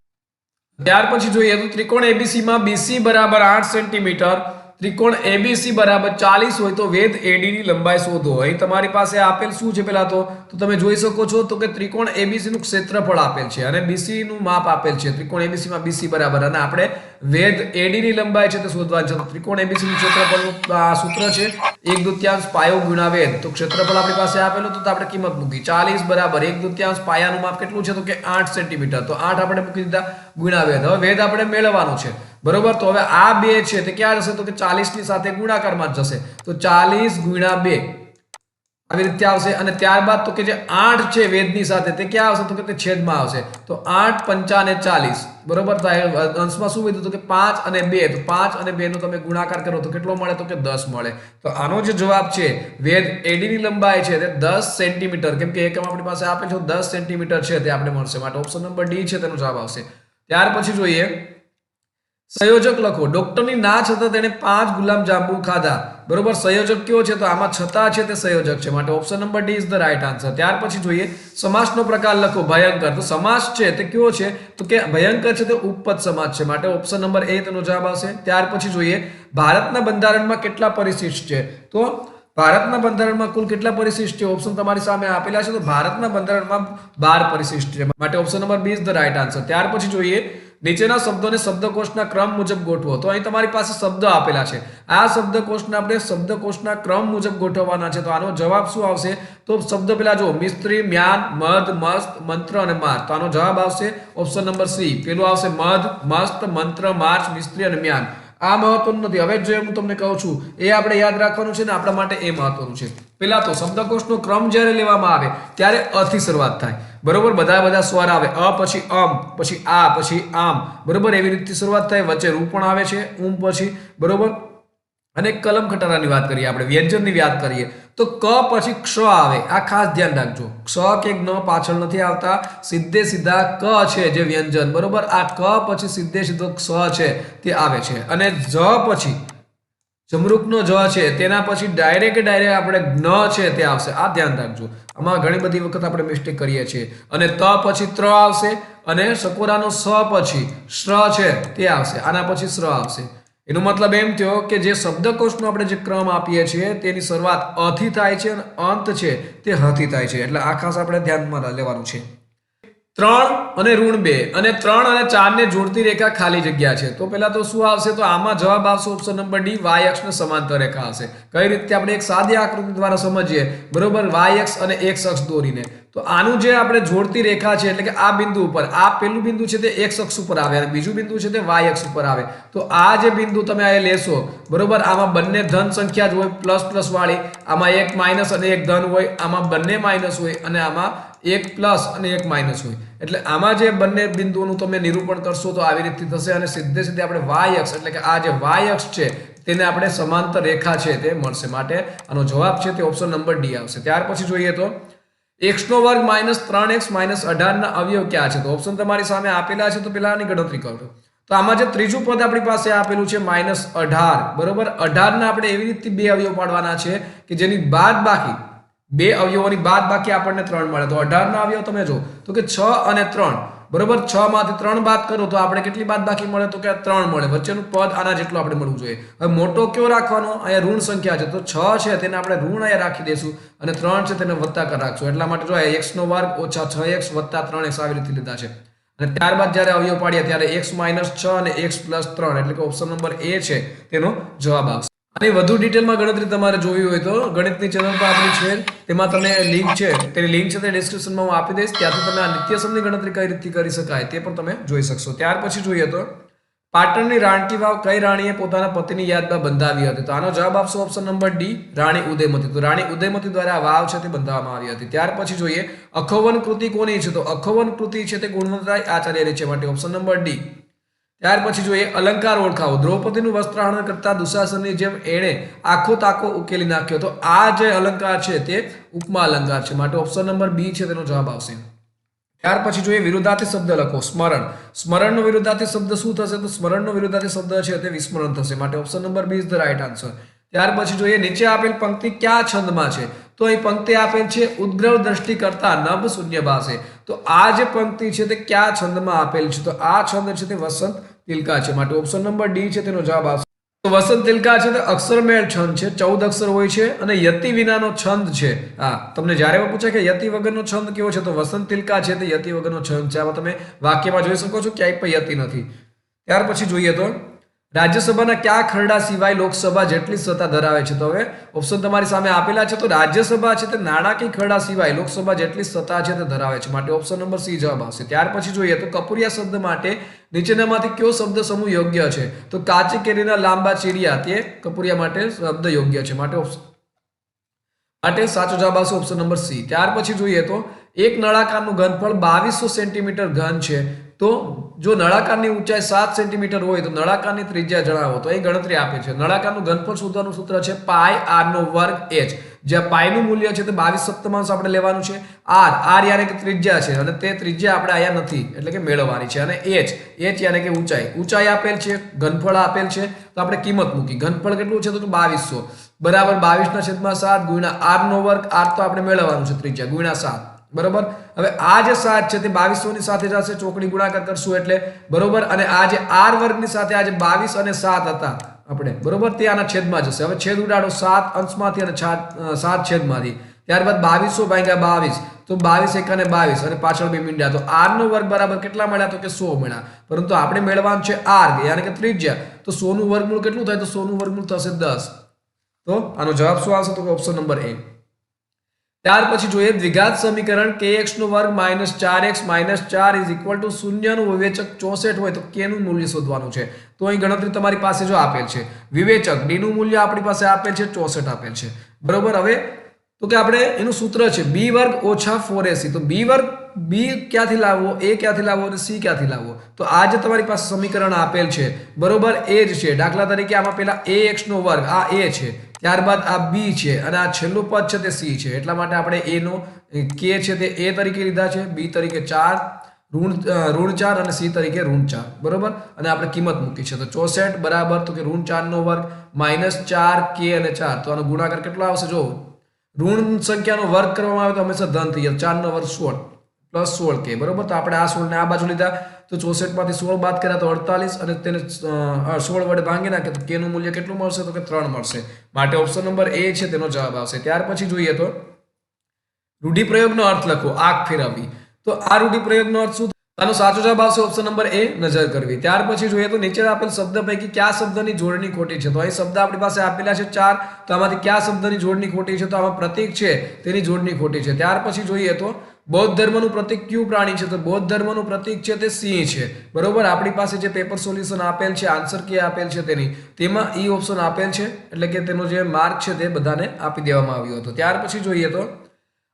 ત્યાર પછી જોઈએ તો ત્રિકોણ એબીસી માં બીસી બરાબર 8 સેન્ટીમીટર, ત્રિકોણ એબીસી બરાબર 40 હોય તો વેધ એડી ની લંબાઈ શોધો. અહીં તમારી પાસે આપેલ શું છે? પહેલા તો તમે જોઈ શકો છો તો કે ત્રિકોણ એબીસી નું ક્ષેત્રફળ આપેલ છે અને બીસી નું માપ આપેલ છે. ત્રિકોણ એબીસી માં બીસી બરાબર, અને આપણે વેધ એડી ની લંબાઈ છે તે શોધવાની છે. ત્રિકોણ એબીસી નું ક્ષેત્રફળનું આ સૂત્ર છે 1/2 પાયો ગુણ્યા વેધ. તો ક્ષેત્રફળ આપણી પાસે આપેલું તો આપણે કિંમત મૂકી 40 બરાબર 1/2 પાયાનું માપ કેટલું છે? તો કે 8 સેન્ટીમીટર. તો 8 આપણે મૂકી દીધા ગુણ્યા વેધ. હવે વેધ આપણે મેળવવાનું છે. બરોબર, તો હવે આ 2 છે તે ક્યાં જશે? તો કે 40 ની સાથે ગુણાકારમાં જ જશે. તો 40 ગુણ્યા 2 આવી રીતે આવશે. અને ત્યારબાદ તો કે જે 8 છે વેદની સાથે તે ક્યાં આવશે? તો કે તે છેદમાં આવશે. તો 8 પંચા અને 40 બરોબર, તો અંશમાં શું વધ્યું? તો કે 5 અને 2. તો 5 અને 2 નો તમે ગુણાકાર કરો તો કેટલો મળે? તો કે 10 મળે. તો આનો જે જવાબ છે વેધ એડી ની લંબાઈ છે તે 10 સેન્ટીમીટર, કેમ કે એકમ આપણી પાસે આપેલ છે 10 સેન્ટીમીટર છે તે આપણે મળશે, માટે ઓપ્શન નંબર ડી છે તેનો જવાબ આવશે. ત્યાર પછી જોઈએ સંયોજક લખો. ડોક્ટરની ના છતાં તેને 5 ગુલાબ જાંબુ ખાધા. બરોબર, સંયોજક કયો છે? તો આમાં છતાં છે તે સંયોજક છે, માટે option number D is the right answer. ત્યાર પછી જોઈએ સમાસનો પ્રકાર લખો. ભયંકર. તો સમાસ છે તે કયો છે? તો કે ભયંકર છે તે ઉપપદ સમાસ છે, માટે ઓપ્શન નંબર એ તેનો જવાબ આવશે. ત્યાર પછી જોઈએ ભારતના બંધારણમાં કેટલા પરિશિષ્ટ છે? તો ભારતના બંધારણમાં કુલ કેટલા પરિશિષ્ટ છે? ઓપ્શન તમારી સામે આપેલા છે. તો ભારતના બંધારણમાં 12 પરિશિષ્ટ છે, માટે option number B is the right answer. ત્યાર પછી જોઈએ નીચેના શબ્દોને શબ્દકોશના ક્રમ મુજબ ગોઠવો. તો અહીં તમારી પાસે શબ્દ આપેલા છે. આ શબ્દકોશને આપણે શબ્દકોશના ક્રમ મુજબ ગોઠવવાના છે. તો આનો જવાબ શું આવશે? તો શબ્દ પેલા જો મિસ્ત્રી, મ્યાન, મધ, મસ્ત, મંત્ર અને માર. તો આનો જવાબ આવશે ઓપ્શન નંબર સી. પેલું આવશે મધ, મસ્ત, મંત્ર, માર્ચ, મિસ્ત્રી અને મ્યાન. આ મહત્વનું નથી. હવે જો હું તમને કહું છું એ આપણે યાદ રાખવાનું છે ને, આપણા માટે એ મહત્વનું છે. પેલા તો શબ્દકોશનો ક્રમ જ્યારે લેવામાં આવે ત્યારે અ થી શરૂઆત થાય. બરોબર, બધા સ્વર આવે. અ પછી અમ, પછી આ, પછી આમ. બરોબર, એવી રીતે શરૂઆત થાય. વચ્ચે રૂ પણ આવે છે પછી. બરોબર, અને કલમ ખટારાની વાત કરીએ, આપણે વ્યંજનની વાત કરીએ તો ક પછી ક્ષ આવે. આ ખાસ ધ્યાન રાખજો. ક્ષ કે જ્ઞ પાછળ નથી આવતા, સીધે સીધા ક છે જે વ્યંજન. બરોબર, આ ક પછી સીધે સીધો ક્ષ છે તે આવે છે. અને જ પછી જમરૂકનો જ છે તેના પછી ડાયરેક્ટ આપણે જ્ઞ છે તે આવશે. આ ધ્યાન રાખજો. આમાં ઘણી બધી વખત આપણે મિસ્ટેક કરીએ છીએ. અને ત પછી ત્ર આવશે, અને સકોરાનો સ પછી શ્ર છે તે આવશે. આના પછી શ્ર આવશે. એનો મતલબ એમ થયો કે જે શબ્દકોશનો આપણે જે ક્રમ આપીએ છીએ તેની શરૂઆત અ થી થાય છે અને અંત છે તે હ થી થાય છે. એટલે આ ખાસ આપણે ધ્યાનમાં લેવાનું છે. 3 અને ઋણ 2 અને 3 અને 4 ને જોડતી રેખા ખાલી જગ્યા છે. તો પહેલા તો શું આવશે? તો આમાં જવાબ આવશે ઓપ્શન નંબર ડી, વાય અક્ષને સમાંતર રેખા આવશે. કઈ રીતે? આપણે એક સાદી આકૃતિ દ્વારા સમજીએ. બરોબર, વાય અક્ષ અને એક્સ અક્ષ દોરીને. તો આનું જે આપણે જોડતી રેખા છે એટલે કે આ બિંદુ ઉપર, આ પેલું બિંદુ છે તે એક્સ અક્ષ ઉપર આવે અને બીજું બિંદુ છે તે વાય અક્ષ ઉપર આવે. તો આ જે બિંદુ તમે આ લેશો, બરોબર, આમાં બંને ધન સંખ્યા જ હોય, પ્લસ પ્લસ વાળી. આમાં એક માઇનસ અને એક ધન હોય, આમાં બંને માઇનસ હોય, અને આમાં એક પ્લસ અને એક માઇનસ હોય. એટલે આમાં જે બંને બિંદુઓનું તમે નિરૂપણ કરશો તો આવી રીતે થશે. અને સીધે સીધે આપણે વાય અક્ષ એટલે કે આ જે વાય અક્ષ છે તેને આપણે સમાંતર રેખા છે તે મળશે. માટે આનો જવાબ છે તે ઓપ્શન નંબર ડી આવશે. ત્યાર પછી જોઈએ તો x² - 3x - 18 ના અવયવ ક્યાં છે? તો ઓપ્શન તમારી સામે આપેલા છે. તો પેલાની ગણતરી કરો. તો આમાં જે ત્રીજું પદ આપણી પાસે આપેલું છે -18. બરોબર, 18 ના આપણે એવી રીતે 2 અવયવ પાડવાના છે કે જેની બાદ બાકી 2 અવયવોની બાદ બાકી આપણને 3 મળે. તો 18 ના અવયવ તમે જો તો કે 6 અને 3. બરોબર, 6 માંથી 3 બાદ કરો તો આપણે કેટલી બાદ બાકી મળે? તો કે 3 મળે. વચ્ચેનું પદ આના જેટલું આપણે મળવું જોઈએ. હવે મોટો કયો રાખવાનો? અહીંયા ઋણ સંખ્યા છે તો 6 છે તેને આપણે ઋણ અહીંયા રાખી દઈશું અને 3 છે તેને વત્તા કરી રાખશું. એટલા માટે જો x² - 6x + 3x આવી રીતે લીધા છે. અને ત્યારબાદ જ્યારે અવયવ પાડ્યા ત્યારે x - 6 અને x + 3 એટલે કે ઓપ્શન નંબર એ છે તેનો જવાબ આવશે. અને વધુ ડિટેલમાં ગણતરી તમારે જોવી હોય તો ગણિતની ચેનલ પર આપણી છે, તેમાં તમને લિંક છે, તેની લિંક છે તે ડિસ્ક્રિપ્શનમાં હું આપી દઈશ. ત્યાંથી તમે આ નિત્યસમની ગણતરી કઈ રીતે કરી શકાય તે પણ તમે જોઈ શકશો. ત્યાર પછી જોઈએ તો પાટણની રાણકી વાવ કઈ રાણીએ પોતાના પતિની યાદમાં બંધાવી હતી? તો આનો જવાબ આપશો ઓપ્શન નંબર ડી, રાણી ઉદયમતી. તો રાણી ઉદયમતી દ્વારા આ વાવ છે તે બંધાવવામાં આવી હતી. ત્યાર પછી જોઈએ અખોવન કૃતિ કોની છે? તો અખોવન કૃતિ છે તે ગુણવંતરાય આચાર્યની છે, માટે ઓપ્શન નંબર ડી. ત્યાર પછી જોઈએ અલંકાર ઓળખાવો. દ્રૌપદીનું વસ્ત્રાહરણ કરતા દુશાસનની જેમ એણે આખો તાકો ઉકેલી નાખ્યો. તો આ જે અલંકાર છે તે ઉપમા અલંકાર છે, માટે ઓપ્શન નંબર બી છે તેનો જવાબ આવશે. ત્યાર પછી જોઈએ વિરુદ્ધાર્થી શબ્દ લખો. સ્મરણ. સ્મરણનો વિરુદ્ધાર્થી શબ્દ શું થશે? તો સ્મરણનો વિરુદ્ધાર્થી શબ્દ છે તે વિસ્મરણ થશે, માટે option number B is the right answer. ત્યાર પછી જોઈએ નીચે આપેલ પંક્તિ કયા છંદમાં છે? તો અહીં પંક્તિ આપેલ છે ઉદ્ગ્રવ દ્રષ્ટિ કરતા નભ શૂન્ય ભાષે. તો આ જે પંક્તિ છે તે કયા છંદમાં આપેલ છે? તો આ છંદ છે તે વસંત તિલકા છે, માટે ઓપ્શન નંબર ડી છે તેનો જવાબ આવશે. તો વસંત તિલકા છે તે અક્ષરમેળ છંદ છે, 14 અક્ષર હોય છે અને યતિ વિનાનો છંદ છે. હા, તમને જ્યારે પૂછે કે યતિ વગરનો છંદ કેવો છે? તો વસંત તિલકા છે તે યતિ વગરનો છંદ છે. આમાં તમે વાક્યમાં જોઈ શકો છો ક્યાંય પણ યતિ નથી. ત્યાર પછી જોઈએ તો રાજ્યસભાના કયા ખરડા સિવાય લોકસભા જેટલી સત્તા ધરાવે છે? તો હવે ઓપ્શન તમારી સામે આપેલા છે. તો રાજ્યસભા છે તે નાણાકીય ખરડા સિવાય લોકસભા જેટલી સત્તા છે તે ધરાવે છે, માટે ઓપ્શન નંબર સી જવાબ આવશે. ત્યાર પછી જોઈએ તો કપૂરિયા શબ્દ માટે નીચેનામાંથી કયો શબ્દ સમૂહ યોગ્ય છે? તો કાચી કેરીના લાંબા ચીડિયા તે કપૂરિયા માટે શબ્દ યોગ્ય છે, માટે સાચો જવાબ આવશે ઓપ્શન નંબર સી. ત્યાર પછી જોઈએ તો એક નળાકારનું ઘનફળ 2200 સેન્ટીમીટર ઘન છે. તો જો નળાકારની ઊંચાઈ 7 સેન્ટીમીટર હોય તો નળાકારની ત્રિજ્યા જણાવો. તો અહીં ગણતરી આપે છે. નળાકારનું ઘનફળ શોધવાનું સૂત્ર છે પાઈ આર નો વર્ગ h, જ્યાં પાઈનું મૂલ્ય છે તે 22 સપ્તમાંશ આપણે લેવાનું છે. આર યાને કે ત્રિજ્યા છે અને તે ત્રિજ્યા આપણે અહીંયા નથી એટલે કે મેળવવાની છે. અને h યાને કે ઊંચાઈ આપેલ છે, ઘનફળ આપેલ છે, તો આપણે કિંમત મૂકી. ઘનફળ કેટલું છે? તો 2200 બરાબર 22/7 ગુણ્યા r નો વર્ગ. r તો આપણે મેળવવાનું છે ત્રિજ્યા ગુણ્યા 7 બરોબર. હવે આ જે 7 છે તે 2200 ની સાથે જશે, ચોકડી ગુણાકાર કરશું એટલે બરોબર. અને આ જે r વર્ગની સાથે આ જે 22 અને 7 હતા આપણે બરોબર તે આના છેદમાં જશે. હવે છેદ ઉડાડો 7 અંશમાંથી અને 7 છેદમાંથી. ત્યારબાદ 2200 ભાગ્યા 22 તો 22 એકાને 22 અને પાછળ બે મીંડા. તો r નો વર્ગ બરાબર કેટલા મળ્યા? તો કે 100 મળ્યા. પરંતુ આપણે મેળવવાનું છે r યાની કે ત્રિજ્યા. તો 100 નું વર્ગમૂળ કેટલું થાય? તો 100 નું વર્ગમૂળ થશે 10. તો આનો જવાબ શું આવશે? તો ઓપ્શન નંબર એ. ત્યાર પછી જોઈએ દ્વિઘાત સમીકરણ kx નો વર્ગ -4x - 4 = 0 નું વિવેચક 64 હોય તો k નું મૂલ્ય શોધવાનું છે. તો અહીં ગણતરી તમારી પાસે જો આપેલ છે. વિવેચક d નું મૂલ્ય આપણી પાસે આપેલ છે 64 આપેલ છે બરોબર. હવે તો કે આપણે એનું સૂત્ર છે b વર્ગ ઓછા 4ac. તો b વર્ગ b ક્યાંથી લાવવો, a ક્યાંથી લાવવો અને c ક્યાંથી લાવવો? તો આ જે તમારી પાસે સમીકરણ આપેલ છે બરોબર એ જ છે. દાખલા તરીકે આમાં પેલા ax નો વર્ગ આ a છે, ત્યારબાદ આ b છે અને આ છેલ્લું પદ છે તે c છે. એટલા માટે આપણે a નો k છે તે a તરીકે લીધા છે, b તરીકે 4 ઋણ 4 અને c તરીકે ઋણ 4 બરોબર. અને આપણે કિંમત મૂકી છે. તો 64 બરાબર તો કે ઋણ 4 નો વર્ગ -4 k અને 4. તો આનો ગુણાકાર કેટલો આવશે? જો ઋણ સંખ્યાનો વર્ગ કરવામાં આવે તો હંમેશા ધન થઈ જાય. 4 નો વર્ગ 16 પ્લસ 16k બરોબર. તો આપણે આ 16 ને આ બાજુ લીધા તો 64 માંથી 16 બાદ કર્યા તો 48 અને તેને 16 વડે ભાંગી નાખે તો k નું મૂલ્ય કેટલું મળશે? તો કે 3 મળશે, માટે ઓપ્શન નંબર એ છે તેનો જવાબ આવશે. ત્યાર પછી જોઈએ તો રૂઢિપ્રયોગનો અર્થ લખો. આંખ ફેરવવી. તો આ રૂઢિપ્રયોગનો અર્થ શું? આનો સાચો જવાબ આવશે ઓપ્શન નંબર એ, નજર કરવી. ત્યાર પછી જોઈએ તો નીચે આપેલ શબ્દ પૈકી કયા શબ્દની જોડણી ખોટી છે? તો અહીં શબ્દ આપણી પાસે આપેલા છે 4. તો આમાંથી કયા શબ્દની જોડણી ખોટી છે? તો આમાં પ્રતીક છે તેની જોડણી ખોટી છે. ત્યાર પછી જોઈએ તો બૌદ્ધ ધર્મનું પ્રતીક કયું પ્રાણી છે? તો બૌદ્ધ ધર્મનું પ્રતીક છે તે સિંહ છે બરોબર. આપણી પાસે જે પેપર સોલ્યુશન આપેલ છે, આન્સર કે આપેલ છે તેમાં ઈ ઓપ્શન આપેલ છે એટલે કે તેનો જે માર્ક છે તે બધાને આપી દેવામાં આવ્યો હતો. ત્યાર પછી જોઈએ તો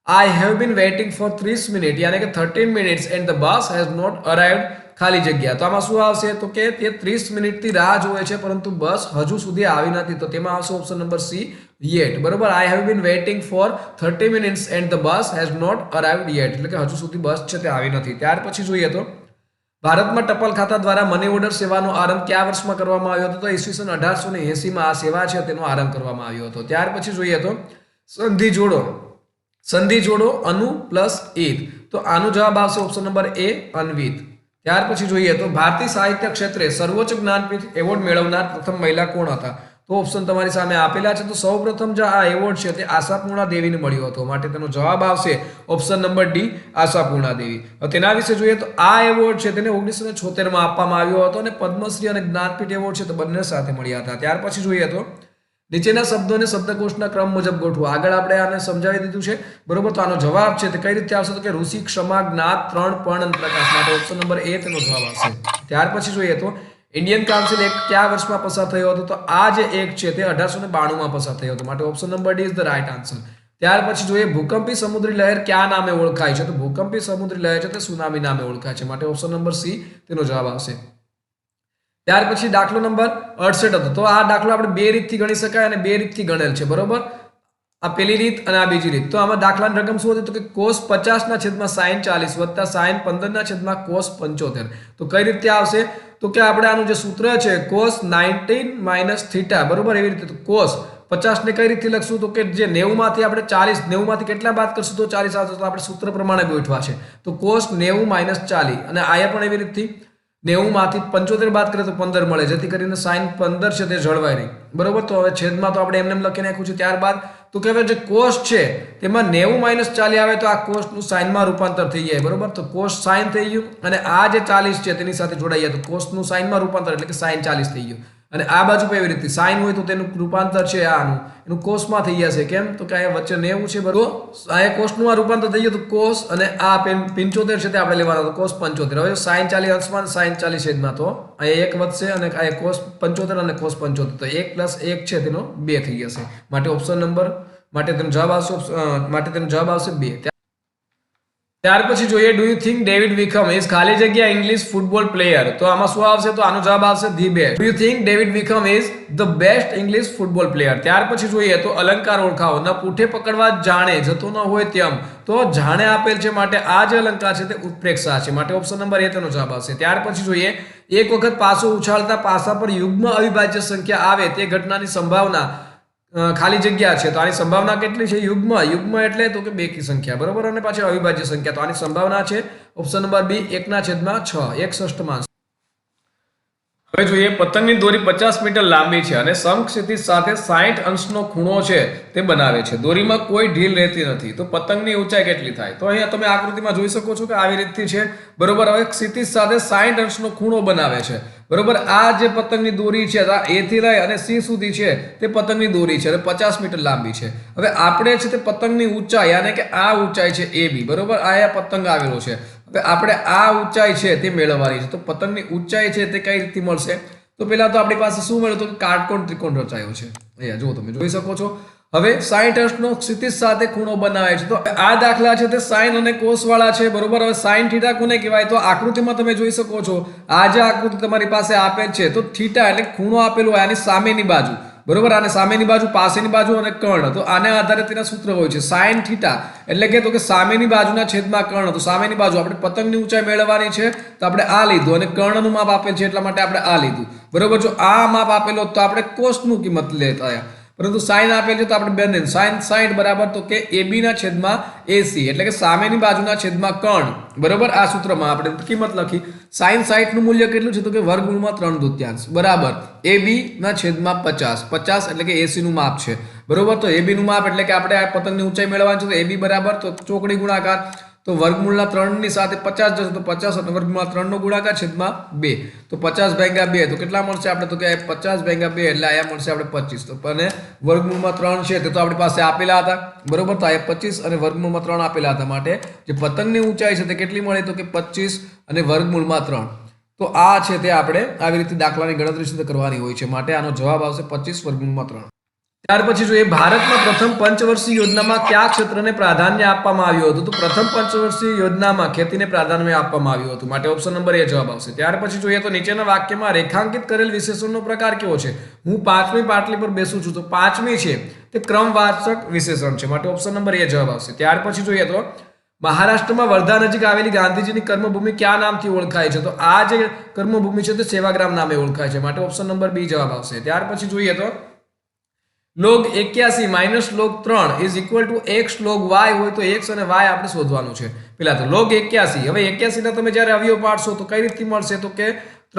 I have been waiting for 30 minutes यानी कि 13 minutes and the bus has not arrived ખાલી જગ્યા. તો આમાં શું આવશે? તો કે તે 30 મિનિટથી રાહ જોવે છે પરંતુ બસ હજુ સુધી આવી નથી. તો તેમાં આવશે ઓપ્શન નંબર સી yet બરોબર. I have been waiting for 30 minutes and the bus has not arrived yet એટલે કે હજુ સુધી બસ છે તે આવી નથી. ત્યાર પછી જોઈએ તો ભારતમાં ટપાલ ખાતા દ્વારા મની ઓર્ડર સેવાનો આરંભ કયા વર્ષમાં કરવામાં આવ્યો હતો? તો ઈસવીસન 1880 માં આ સેવા છે તેનો આરંભ કરવામાં આવ્યો હતો. ત્યાર પછી જોઈએ તો સંધિ જોડો અનુ પ્લસ ઈદ. તો આનો જવાબ આવશે ઓપ્શન નંબર એ અન્વિત. ત્યાર પછી જોઈએ તો ભારતીય સાહિત્ય ક્ષેત્રે સર્વોચ્ચ જ્ઞાનપીઠ એવોર્ડ મેળવનાર પ્રથમ મહિલા કોણ હતા? તો ઓપ્શન તમારી સામે આપેલા છે. તો સૌપ્રથમ જે આ એવોર્ડ છે તે આશાપૂર્ણા દેવીને મળ્યો હતો, માટે તેનો જવાબ આવશે ઓપ્શન નંબર ડી આશાપૂર્ણા દેવી. તેના વિશે જોઈએ તો આ એવોર્ડ છે તેને 1976 માં આપવામાં આવ્યો હતો અને પદ્મશ્રી અને જ્ઞાનપીઠ એવોર્ડ છે તે બંને સાથે મળ્યા હતા. ત્યાર પછી જોઈએ તો નીચેના શબ્દોને શબ્દકોશના ક્રમ મુજબ ગોઠવો. આગળ આપણે આને સમજાવી દીધું છે બરોબર. તો આનો જવાબ છે તે કઈ રીતે આવશે? તો કે ઋષિ, ક્ષમા, જ્ઞાત, ત્રણ, પણ અને પ્રકાશ, માટે ઓપ્શન નંબર એ તેનો જવાબ આવશે. ત્યાર પછી જોઈએ તો ઇન્ડિયન કાઉન્સિલ એક્ટ કયા વર્ષમાં પસાર થયો હતો? તો આ જે એક્ટ છે તે 1892 માં પસાર થયો હતો. માટે option number D is the right answer. ત્યાર પછી જોઈએ ભૂકંપી સમુદ્રી લહેર કયા નામે ઓળખાય છે? તો ભૂકંપી સમુદ્રી લહેર છે તે સુનામી નામે ઓળખાય છે. માટે ઓપ્શન નંબર સી તેનો જવાબ આવશે. ત્યાર પછી દાખલો નંબર 68 હતો. તો આ દાખલો આપણે બે રીતથી ગણી શકાય અને બે રીતથી ગણેલ છે, બરોબર. આ પહેલી રીત અને આ બીજી રીત. તો આમાં દાખલાની રકમ શું હતી? તો કે cos 50/sin 40 વત્તા sin 15/cos 75. તો કઈ રીતે આવશે? તો કે આપણે આનું જે સૂત્ર છે cos 19 - θ, બરોબર. એવી રીતે તો cos 50 ને કઈ રીતે લખશું? તો કે જે 90 માંથી આપણે 40, 90 માંથી કેટલા બાદ કરશું તો 40 આવશે. તો આપણે સૂત્ર પ્રમાણે ગોઠવા છે. તો cos 90 - 40 અને આયા પણ એવી રીતથી 90 માંથી 75 બાદ કરે તો 15 મળે, જેથી કરીને sin 15 છે તે જળવાય રહી, બરોબર. તો હવે છેદમાં તો આપણે એમને લખી નાખ્યું છે. ત્યારબાદ તો કે હવે જે cos છે તેમાં 90 - 40 આવે તો આ cos નું sin માં રૂપાંતર થઈ જાય, બરોબર. તો cos sin થઈ ગયું અને આ જે 40 છે તેની સાથે જોડાઈ જાય તો cos નું sin માં રૂપાંતર એટલે કે sin 40 થઈ ગયું. અને આ બાજુ કેવી રીતે sin હોય તો તેનું રૂપાંતર છે આનું એનું cos માં થઈ જશે. કેમ? તો કે આ વચ્ચે 90 છે, બરોબર. આ cos નું આ રૂપાંતર થઈ ગયું તો cos અને આ 75 છે તે આપણે લેવાનો તો cos 75. હવે sin 40 અંશમાં sin 40 છેદમાં તો આ 1 વધશે અને આ cos 75 અને cos 75 તો 1 + 1 છે તેનો 2 થઈ જશે. માટે ઓપ્શન નંબર માટે તેનો જવાબ આવશે 2. ત્યાર પછી જોઈએ do you think David Beckham is ખાલી જગ્યા ઇંગ્લિશ ફૂટબોલ પ્લેયર? તો આમાં શું આવશે? તો આનો જવાબ આવશે the best. Do you think David Beckham is the best English football player? ત્યાર પછી જોઈએ તો અલંકાર ઓળખાવો. ન પૂઠે પકડવા જાણે જતો ન હોય તેમ. તો જાણે આપેલ છે માટે આ જે અલંકાર છે તે ઉત્પ્રેક્ષા છે. માટે ઓપ્શન નંબર એ તેનો જવાબ આવશે. ત્યાર પછી જોઈએ એક વખત પાસો ઉછાળતા પાસા પર યુગ્મ અવિભાજ્ય સંખ્યા આવે તે ઘટનાની સંભાવના ખાલી જગ્યા છે. તો આની સંભાવના કેટલી છે? યુગ્મ એટલે તો કે બેકી સંખ્યા, બરોબર. અને પાછી અવિભાજ્ય સંખ્યા. તો આની સંભાવના છે ઓપ્શન નંબર બી 1/6, 1/6. હવે જોઈએ પતંગની દોરી 50 મીટર લાંબી છે અને સમક્ષિતિજ સાથે 60 અંશનો ખૂણો છે તે બનાવે છે. દોરીમાં કોઈ ઢીલ રહેતી નથી, તો પતંગની ઊંચાઈ કેટલી થાય? તો અહીંયા તમે આકૃતિમાં જોઈ શકો છો કે આવી રીતથી છે, બરોબર. હવે ક્ષિતિજ સાથે 60 અંશનો ખૂણો બનાવે છે, બરોબર. આ જે પતંગની દોરી છે આ A થી લઈ અને C સુધી છે તે પતંગની દોરી છે અને 50 મીટર લાંબી છે. હવે આપણે છે તે પતંગની ઊંચાઈ યાને કે આ ઊંચાઈ છે AB, બરોબર. આ પતંગ આવેલો છે. હવે આપણે આ ઊંચાઈ છે તે મેળવવાની છે. તો પતંગની ઊંચાઈ છે તે કઈ રીતે મળશે? તો પહેલા તો આપણી પાસે શું મળ્યું? તો કાટકોણ ત્રિકોણ રચાયો છે. અહીંયા જો તમે જોઈ શકો છો. હવે 60 અંશનો ક્ષિતિજ સાથે ખૂણો બનાવે છે. તો આ દાખલા છે તે sin અને cos વાળા છે, બરોબર. હવે sin θ કોને કહેવાય? તો આકૃતિમાં તમે જોઈ શકો છો આ જે આકૃતિ તમારી પાસે આપેલ છે તો θ એટલે ખૂણો આપેલો હોય આની સામેની બાજુ, બરોબર. આને સામેની બાજુ, પાસેની બાજુ અને કર્ણ. તો આને આધારે તેના સૂત્ર હોય છે sin θ એટલે કે તો કે સામેની બાજુના છેદમાં કર્ણ. તો સામેની બાજુ આપણે પતંગની ઊંચાઈ મેળવવાની છે તો આપણે આ લીધું અને કર્ણનું માપ આપેલ છે એટલા માટે આપણે આ લીધું, બરોબર. જો આ માપ આપેલો તો આપણે cos નું કિંમત લેતા, પરંતુ sin આપેલ છે તો આપણે બંને sin 60 બરાબર તો કે AB ના છેદમાં AC એટલે કે સામેની બાજુના છેદમાં કર્ણ, બરોબર. આ સૂત્રમાં આપણે કિંમત લખી. sin 60 નું મૂલ્ય કેટલું છે? તો કે વર્ગમૂળમાં 3/4 બરાબર AB ના છેદમાં 50. 50 એટલે કે AC નું માપ છે, બરોબર. તો AB નું માપ એટલે કે આપણે આ પતંગની ઊંચાઈ મેળવવાની છે તો AB બરાબર તો ચોકડી ગુણાકાર તો વર્ગમૂળના 3 ની સાથે 50 જશે તો 50 અને વર્ગમૂળના 3 નો ગુણાકાર છેદમાં 2 તો 50/2 તો કેટલા મળશે આપણે? તો કે 50/2 એટલે આયા મળશે આપણે 25. તો અને વર્ગમૂળમાં 3 છે તે તો આપણી પાસે આપેલા હતા, બરોબર. તો આયા 25 અને વર્ગમૂળમાં 3 આપેલા હતા. માટે જે પતંગની ઊંચાઈ છે તે કેટલી મળી? તો કે 25 અને વર્ગમૂળમાં 3. તો આ છે તે આપણે આવી રીતે દાખલાની ગણતરી છે કરવાની હોય છે. માટે આનો જવાબ આવશે 25 વર્ગમૂળમાં 3. ત્યાર પછી જોઈએ ભારતમાં પ્રથમ પંચવર્ષીય યોજનામાં કયા ક્ષેત્રને પ્રાધાન્ય આપવામાં આવ્યું હતું? તો પ્રથમ પંચવર્ષીય યોજનામાં ખેતીને પ્રાધાન્ય આપવામાં આવ્યું હતું. માટે ઓપ્શન નંબર એ જવાબ આવશે. ત્યાર પછી જોઈએ તો નીચેના વાક્યમાં રેખાંકિત કરેલ વિશેષણનો પ્રકાર કેવો છે? હું 5મી પાટલી પર બેસું છું. તો 5મી છે તે ક્રમવાચક વિશેષણ છે. માટે ઓપ્શન નંબર એ જવાબ આવશે. ત્યાર પછી જોઈએ તો મહારાષ્ટ્રમાં વર્ધા નજીક આવેલી ગાંધીજીની કર્મભૂમિ કયા નામથી ઓળખાય છે? તો આ જે કર્મભૂમિ છે તે સેવાગ્રામ નામે ઓળખાય છે. માટે ઓપ્શન નંબર બી જવાબ આવશે. ત્યાર પછી જોઈએ તો log 81 - log 3 = x log y હોય તો x અને y આપણે શોધવાનું છે. પહેલા તો log 81. હવે 81 ના તમે જ્યારે અવયવ પાડશો તો કઈ રીતે મળશે? તો કે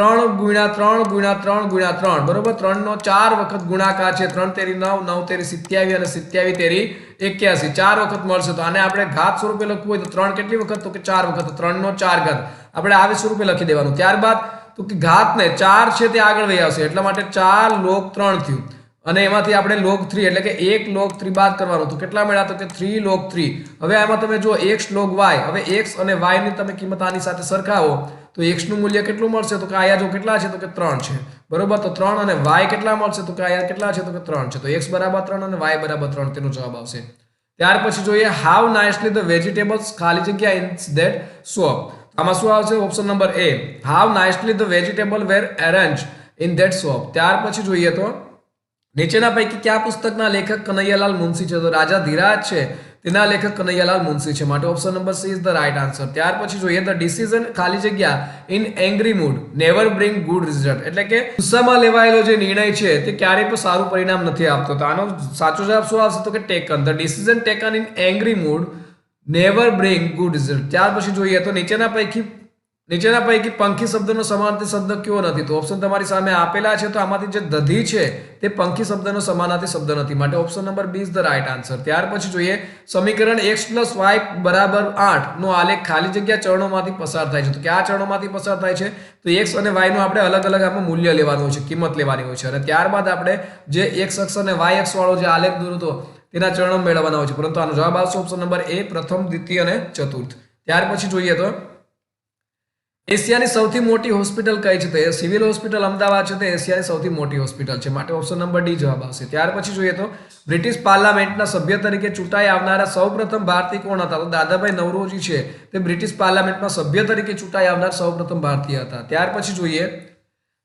3 × 3 × 3 × 3, બરોબર. 3 નો 4 વખત ગુણાકાર છે. 3 તેરી 9, 9 તેરી 27 અને 27 તેરી 81, 4 વખત મળશે. તો આને આપણે ઘાત સ્વરૂપે લખવું હોય તો 3 કેટલી વખત? તો કે 4 વખત. 3 નો 4 ઘાત આપણે આવી સ્વરૂપે લખી દેવાનું. ત્યારબાદ તો કે ઘાતને 4 છે તે આગળ વહી આવશે એટલા માટે 4 log 3 થયું. અને એમાંથી આપણે log 3 એટલે કે 1 log 3 બાદ કરવાનો તો કેટલા મળ્યા તો કે 3 log 3. હવે આમાં તમે જો x log y, હવે x અને y ની તમે કિંમત આની સાથે સરખાવો તો x નું મૂલ્ય કેટલું મળશે તો કે આયા જો કેટલા છે તો કે 3 છે બરોબર. તો 3 અને y કેટલા મળશે તો કે આયા કેટલા છે તો કે 3 છે. તો x બરાબર 3 અને y બરાબર 3 તેનો જવાબ આવશે. ત્યાર પછી જોઈએ હાઉ નાઇસલી ધ વેજીટેબલ્સ ખાલી જગ્યા ઇન ધેટ શોપ. આમાં શું આવશે option number A, how nicely the vegetable were arrange in that shop. ત્યાર પછી જોઈએ તો નીચેના પૈકી કયા પુસ્તકના લેખક કનૈયાલાલ મુનશી છે તો રાજા ધીરાજ છે તેના લેખક કનૈયાલાલ મુનશી છે માટે option number C is the right answer. ત્યાર પછી જોઈએ ધ ડિસિઝન ખાલી જગ્યા in angry mood never bring good result એટલે કે ગુસ્સામાં લેવાયેલો જે નિર્ણય છે તે ક્યારેય પણ સારું પરિણામ નથી આપતો. તો આનો સાચો જવાબ શું આવશે તો કે taken. The decision taken in angry mood never bring good result. ત્યાર પછી જોઈએ તો નીચેના પૈકી પંખી શબ્દનો સમાનાર્થી શબ્દ કયો નથી તો ઓપ્શન તમારી સામે આપેલા છે તો આમાંથી જે દધી છે તે પંખી શબ્દનો સમાનાર્થી શબ્દ નથી માટે option number B is the right answer. ત્યાર પછી જોઈએ સમીકરણ x + y = 8 નો આલેખ ખાલી જગ્યા ચરણોમાંથી પસાર થાય છે તો કયા ચરણોમાંથી પસાર થાય છે તો x અને y નું આપણે અલગ અલગ આમાં મૂલ્ય લેવાનું હોય છે, કિંમત લેવાની હોય છે અને ત્યારબાદ આપણે જે x અક્ષ અને y અક્ષ વાળો જે આલેખ દોર્યો તો તેના ચરણો મેળવવાના હોય છે. પરંતુ આનો જવાબ આવશે ઓપ્શન નંબર A, પ્રથમ, દ્વિતીય અને ચતુર્થ. ત્યાર પછી જોઈએ તો એશિયાની સૌથી મોટી હોસ્પિટલ કઈ છે તો એ સિવિલ હોસ્પિટલ અમદાવાદ છે તે એશિયાની સૌથી મોટી હોસ્પિટલ છે માટે ઓપ્શન નંબર D જવાબ આવશે. ત્યાર પછી જોઈએ તો બ્રિટિશ પાર્લામેન્ટના સભ્ય તરીકે ચૂંટાઈ આવનારા સૌપ્રથમ ભારતીય કોણ હતા તો દાદાભાઈ નવરોજી છે તે બ્રિટિશ પાર્લામેન્ટમાં સભ્ય તરીકે ચૂંટાઈ આવનાર સૌપ્રથમ ભારતીય હતા. ત્યાર પછી જોઈએ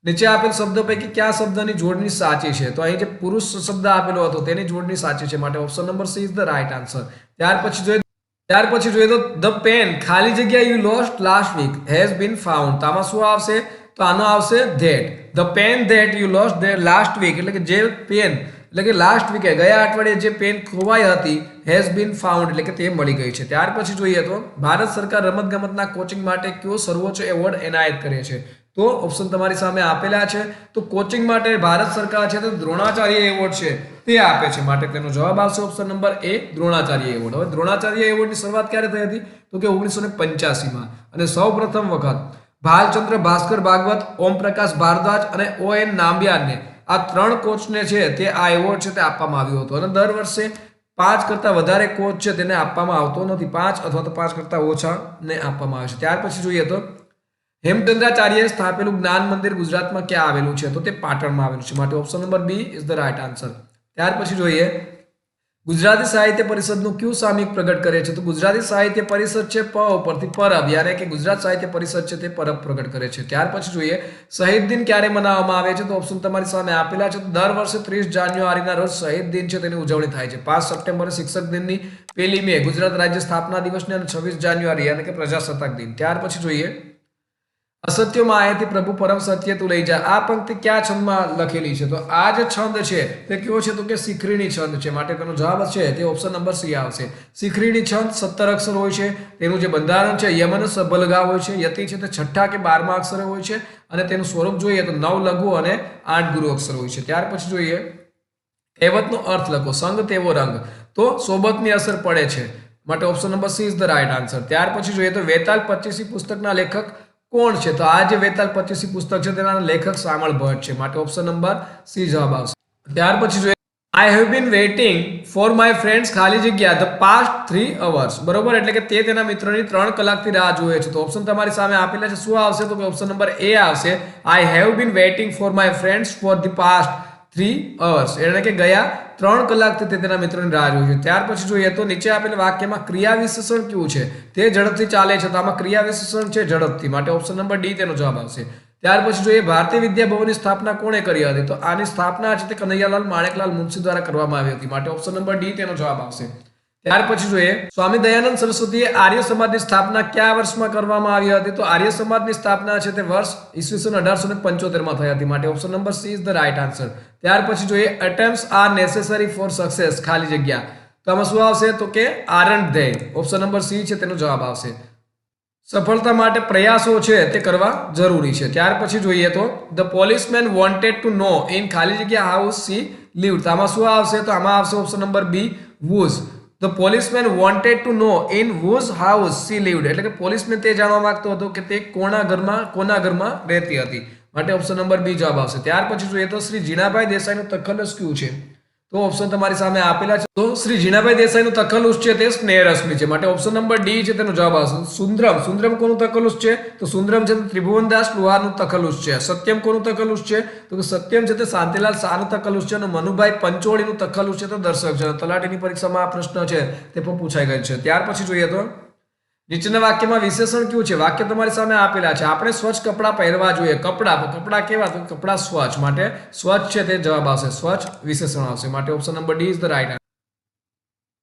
નીચે આપેલ શબ્દો પૈકી કયા શબ્દની જોડણી સાચી છે તો અહીં જે પુરુષ શબ્દ આપેલો હતો તેની જોડણી સાચી છે માટે option number C is the right answer. ત્યાર પછી જોઈએ તો ધ પેન ખાલી જગ્યા you lost last week has been found. આમાં શું આવશે તો આનો આવશે that. The pen that you lost last week એટલે કે જે પેન એટલે કે લાસ્ટ વીકે ગયા અઠવાડિયે જે પેન ખોવાઈ હતી હેઝ બીન ફાઉન્ડ એટલે કે તે મળી ગઈ છે. ત્યાર પછી જોઈએ તો ભારત સરકાર રમતગમતના કોચિંગ માટે કયો સર્વોચ્ચ એવોર્ડ એનાયત કરે છે તો ઓપ્શન તમારી સામે આપેલા છે. તો કોચિંગ માટે ભારત સરકાર છે તો દ્રોણાચાર્ય એવોર્ડ છે તે આપે છે માટે તેનો જવાબ આવશે option number A, Dronacharya award. હવે દ્રોણાચાર્ય એવોર્ડની શરૂઆત ક્યારે થઈ હતી તો કે 1985 અને સૌપ્રથમ વખત ભાલચંદ્ર ભાસ્કર ભાગવત, ઓમપ્રકાશ ભારદ્વાજ અને ON નામ્બિયારને આ 3 કોચને છે તે આ એવોર્ડ છે તે આપવામાં આવ્યો હતો અને દર વર્ષે 5 કરતા વધારે કોચ છે તેને આપવામાં આવતો નથી, 5 અથવા તો 5 કરતા ઓછા ને આપવામાં આવે છે. ત્યાર પછી જોઈએ તો હેમચંદ્રાચાર્યએ સ્થાપેલું જ્ઞાન મંદિર ગુજરાતમાં ક્યાં આવેલું છે તો તે પાટણમાં આવેલું છે માટે option number B is the right answer. ત્યાર પછી જોઈએ ગુજરાતી સાહિત્ય પરિષદનું કયું સામયિક પ્રગટ કરે છે તો ગુજરાતી સાહિત્ય પરિષદ છે પ ઉપરથી પરબ યાની કે ગુજરાત સાહિત્ય પરિષદ છે તે પરબ પ્રગટ કરે છે. ત્યાર પછી જોઈએ શહીદ દિન ક્યારે મનાવવામાં આવે છે તો ઓપ્શન તમારી સામે આપેલા છે. દર વર્ષે 30 જાન્યુઆરીના રોજ શહીદ દિન છે તેની ઉજવણી થાય છે. 5 સપ્ટેમ્બરે શિક્ષક દિનની, 1 મે ગુજરાત રાજ્ય સ્થાપના દિવસની અને 26 જાન્યુઆરી યાની કે પ્રજાસત્તાક દિન. ત્યાર પછી જોઈએ અસત્ય માયાથી પ્રભુ પરમ સત્ય તું લઈ જા. આ પંક્તિ કયા છંદમાં લખેલી છે તો આ જે છંદ છે તે કયો છે તો કે શિખરીણી છંદ છે માટે તેનો જવાબ છે તે ઓપ્શન નંબર C આવશે. શિખરીણી છંદ 17 અક્ષર હોય છે. તેનું જે બંધારણ છે યમન સબલગા હોય છે. યતિ છે તે 6ઠ્ઠા કે 12મા અક્ષરે હોય છે અને તેનું સ્વરૂપ જોઈએ તો 9 લઘુ અને 8 ગુરુ અક્ષર હોય છે. ત્યાર પછી જોઈએ કહેવતનો અર્થ લખો. સંગ તેવો રંગ તો સોબતની અસર પડે છે માટે option number C is the right answer. ત્યાર પછી જોઈએ તો વેતાલ 25 પુસ્તકના લેખક કોણ છે તો આ જે વેતાલ 25 પુસ્તક છે તેના લેખક શામળ ભટ્ટ છે માટે ઓપ્શન નંબર C જવાબ આવશે. ત્યાર પછી જોઈએ I have been waiting for my friends ખાલી જગ્યા ધ પાસ્ટ 3 અવર્સ બરોબર એટલે કે તે તેના મિત્રોની 3 કલાકથી રાહ જુએ છે તો ઓપ્શન તમારી સામે આપેલા છે. શું આવશે તો કે ઓપ્શન નંબર A આવશે. I have been waiting for my friends for the past 3 hours એટલે કે ગયા 3 કલાકથી તે તેના મિત્રોની રાહ જોઈ છે. ત્યાર પછી જોઈએ તો નીચે આપેલ વાક્યમાં ક્રિયા વિશેષણ કયું છે તે ઝડપથી ચાલે છે તો આમાં ક્રિયા વિશેષણ છે ઝડપથી માટે ઓપ્શન નંબર D તેનો જવાબ આવશે. ત્યાર પછી જોઈએ ભારતીય વિદ્યા ભવનની સ્થાપના કોણે કરી હતી તો આની સ્થાપના છે તે કનૈયાલાલ માણેકલાલ મુનશી દ્વારા કરવામાં આવી હતી માટે ઓપ્શન નંબર D તેનો જવાબ આવશે. ત્યાર પછી જોઈએ સ્વામી દયાનંદ સરસ્વતીએ આર્ય સમાજની સ્થાપના કયા વર્ષમાં કરવામાં આવી હતી તો આર્ય સમાજની સ્થાપના છે તે વર્ષ ઈસવીસન 1875 માં થઈ હતી માટે option number C is the right answer. ત્યાર પછી જોઈએ attempts are necessary for success ખાલી જગ્યા તો આમાં શું આવશે તો કે aren't they option number C છે તેનો જવાબ આવશે. સફળતા માટે પ્રયાસો છે તે કરવા જરૂરી છે. ત્યાર પછી જોઈએ તો the policeman wanted to know in ખાલી જગ્યા how she lived તો આમાં શું આવશે તો આમાં આવશે option number B whose. The policeman wanted to know in whose house she lived એટલે કે પોલીસમેન તે જાણવા માંગતો હતો કે તે કોના ઘરમાં રહેતી હતી માટે ઓપ્શન નંબર બી જવાબ આવશે. ત્યાર પછી જોઈએ તો શ્રી જીણાભાઈ દેસાઈનું તખલ્લુસ કયું છે? તો ઓપ્શન તમારી સામે આપેલા છે. તો શ્રી જીણાભાઈ દેસાઈનું તખલ્લુસ છે તે સ્નેહરશ્મિ છે, માટે ઓપ્શન નંબર ડી છે તેનો જવાબ આવશે. સુંદરમ કોનું તખલ્લુસ છે? તો સુંદરમ છે તે ત્રિભુવનદાસ લુહારનું તખલ્લુસ છે. સત્યમ કોનું તખલ્લુસ છે? તો કે સત્યમ છે તે શાંતિલાલ શાહનું તખલ્લુસ છે, અને મનુભાઈ પંચોળીનું તખલ્લુસ છે તે દર્શક છે. તલાટીની પરીક્ષામાં આ પ્રશ્ન છે તે પણ પૂછાઈ ગયેલ છે. ત્યાર પછી જોઈએ તો નીચેના વાક્યમાં વિશેષણ કયું છે? વાક્ય તમારી સામે આપેલા છે. આપણે સ્વચ્છ કપડાં પહેરવા જોઈએ. કપડાં કેવા? તો કપડાં સ્વચ્છ, માટે સ્વચ્છ છે તે જવાબ આવશે. સ્વચ્છ વિશેષણ આવશે, માટે option number D is the right answer.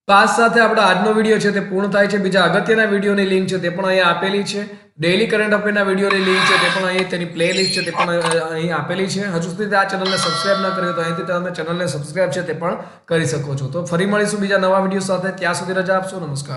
તો આ સાથે આપણો આજનો વિડીયો છે તે પૂર્ણ થાય છે. બીજા અગત્યના વિડીયોની લિંક છે તે પણ અહીંયા આપેલી છે. ડેઇલી કરંટ અફેરના વિડીયોની લિંક છે તે પણ અહીં, તેની પ્લેલિસ્ટ છે તે પણ અહીં આપેલી છે. હજુ સુધી આ ચેનલને સબસ્ક્રાઇબ ન કર્યો તો અહીંથી તમે ચેનલને સબસ્ક્રાઇબ છે તે પણ કરી શકો છો. તો ફરી મળીશું બીજા નવા વિડીયો સાથે. ત્યાં સુધી રજા આપશો. નમસ્કાર.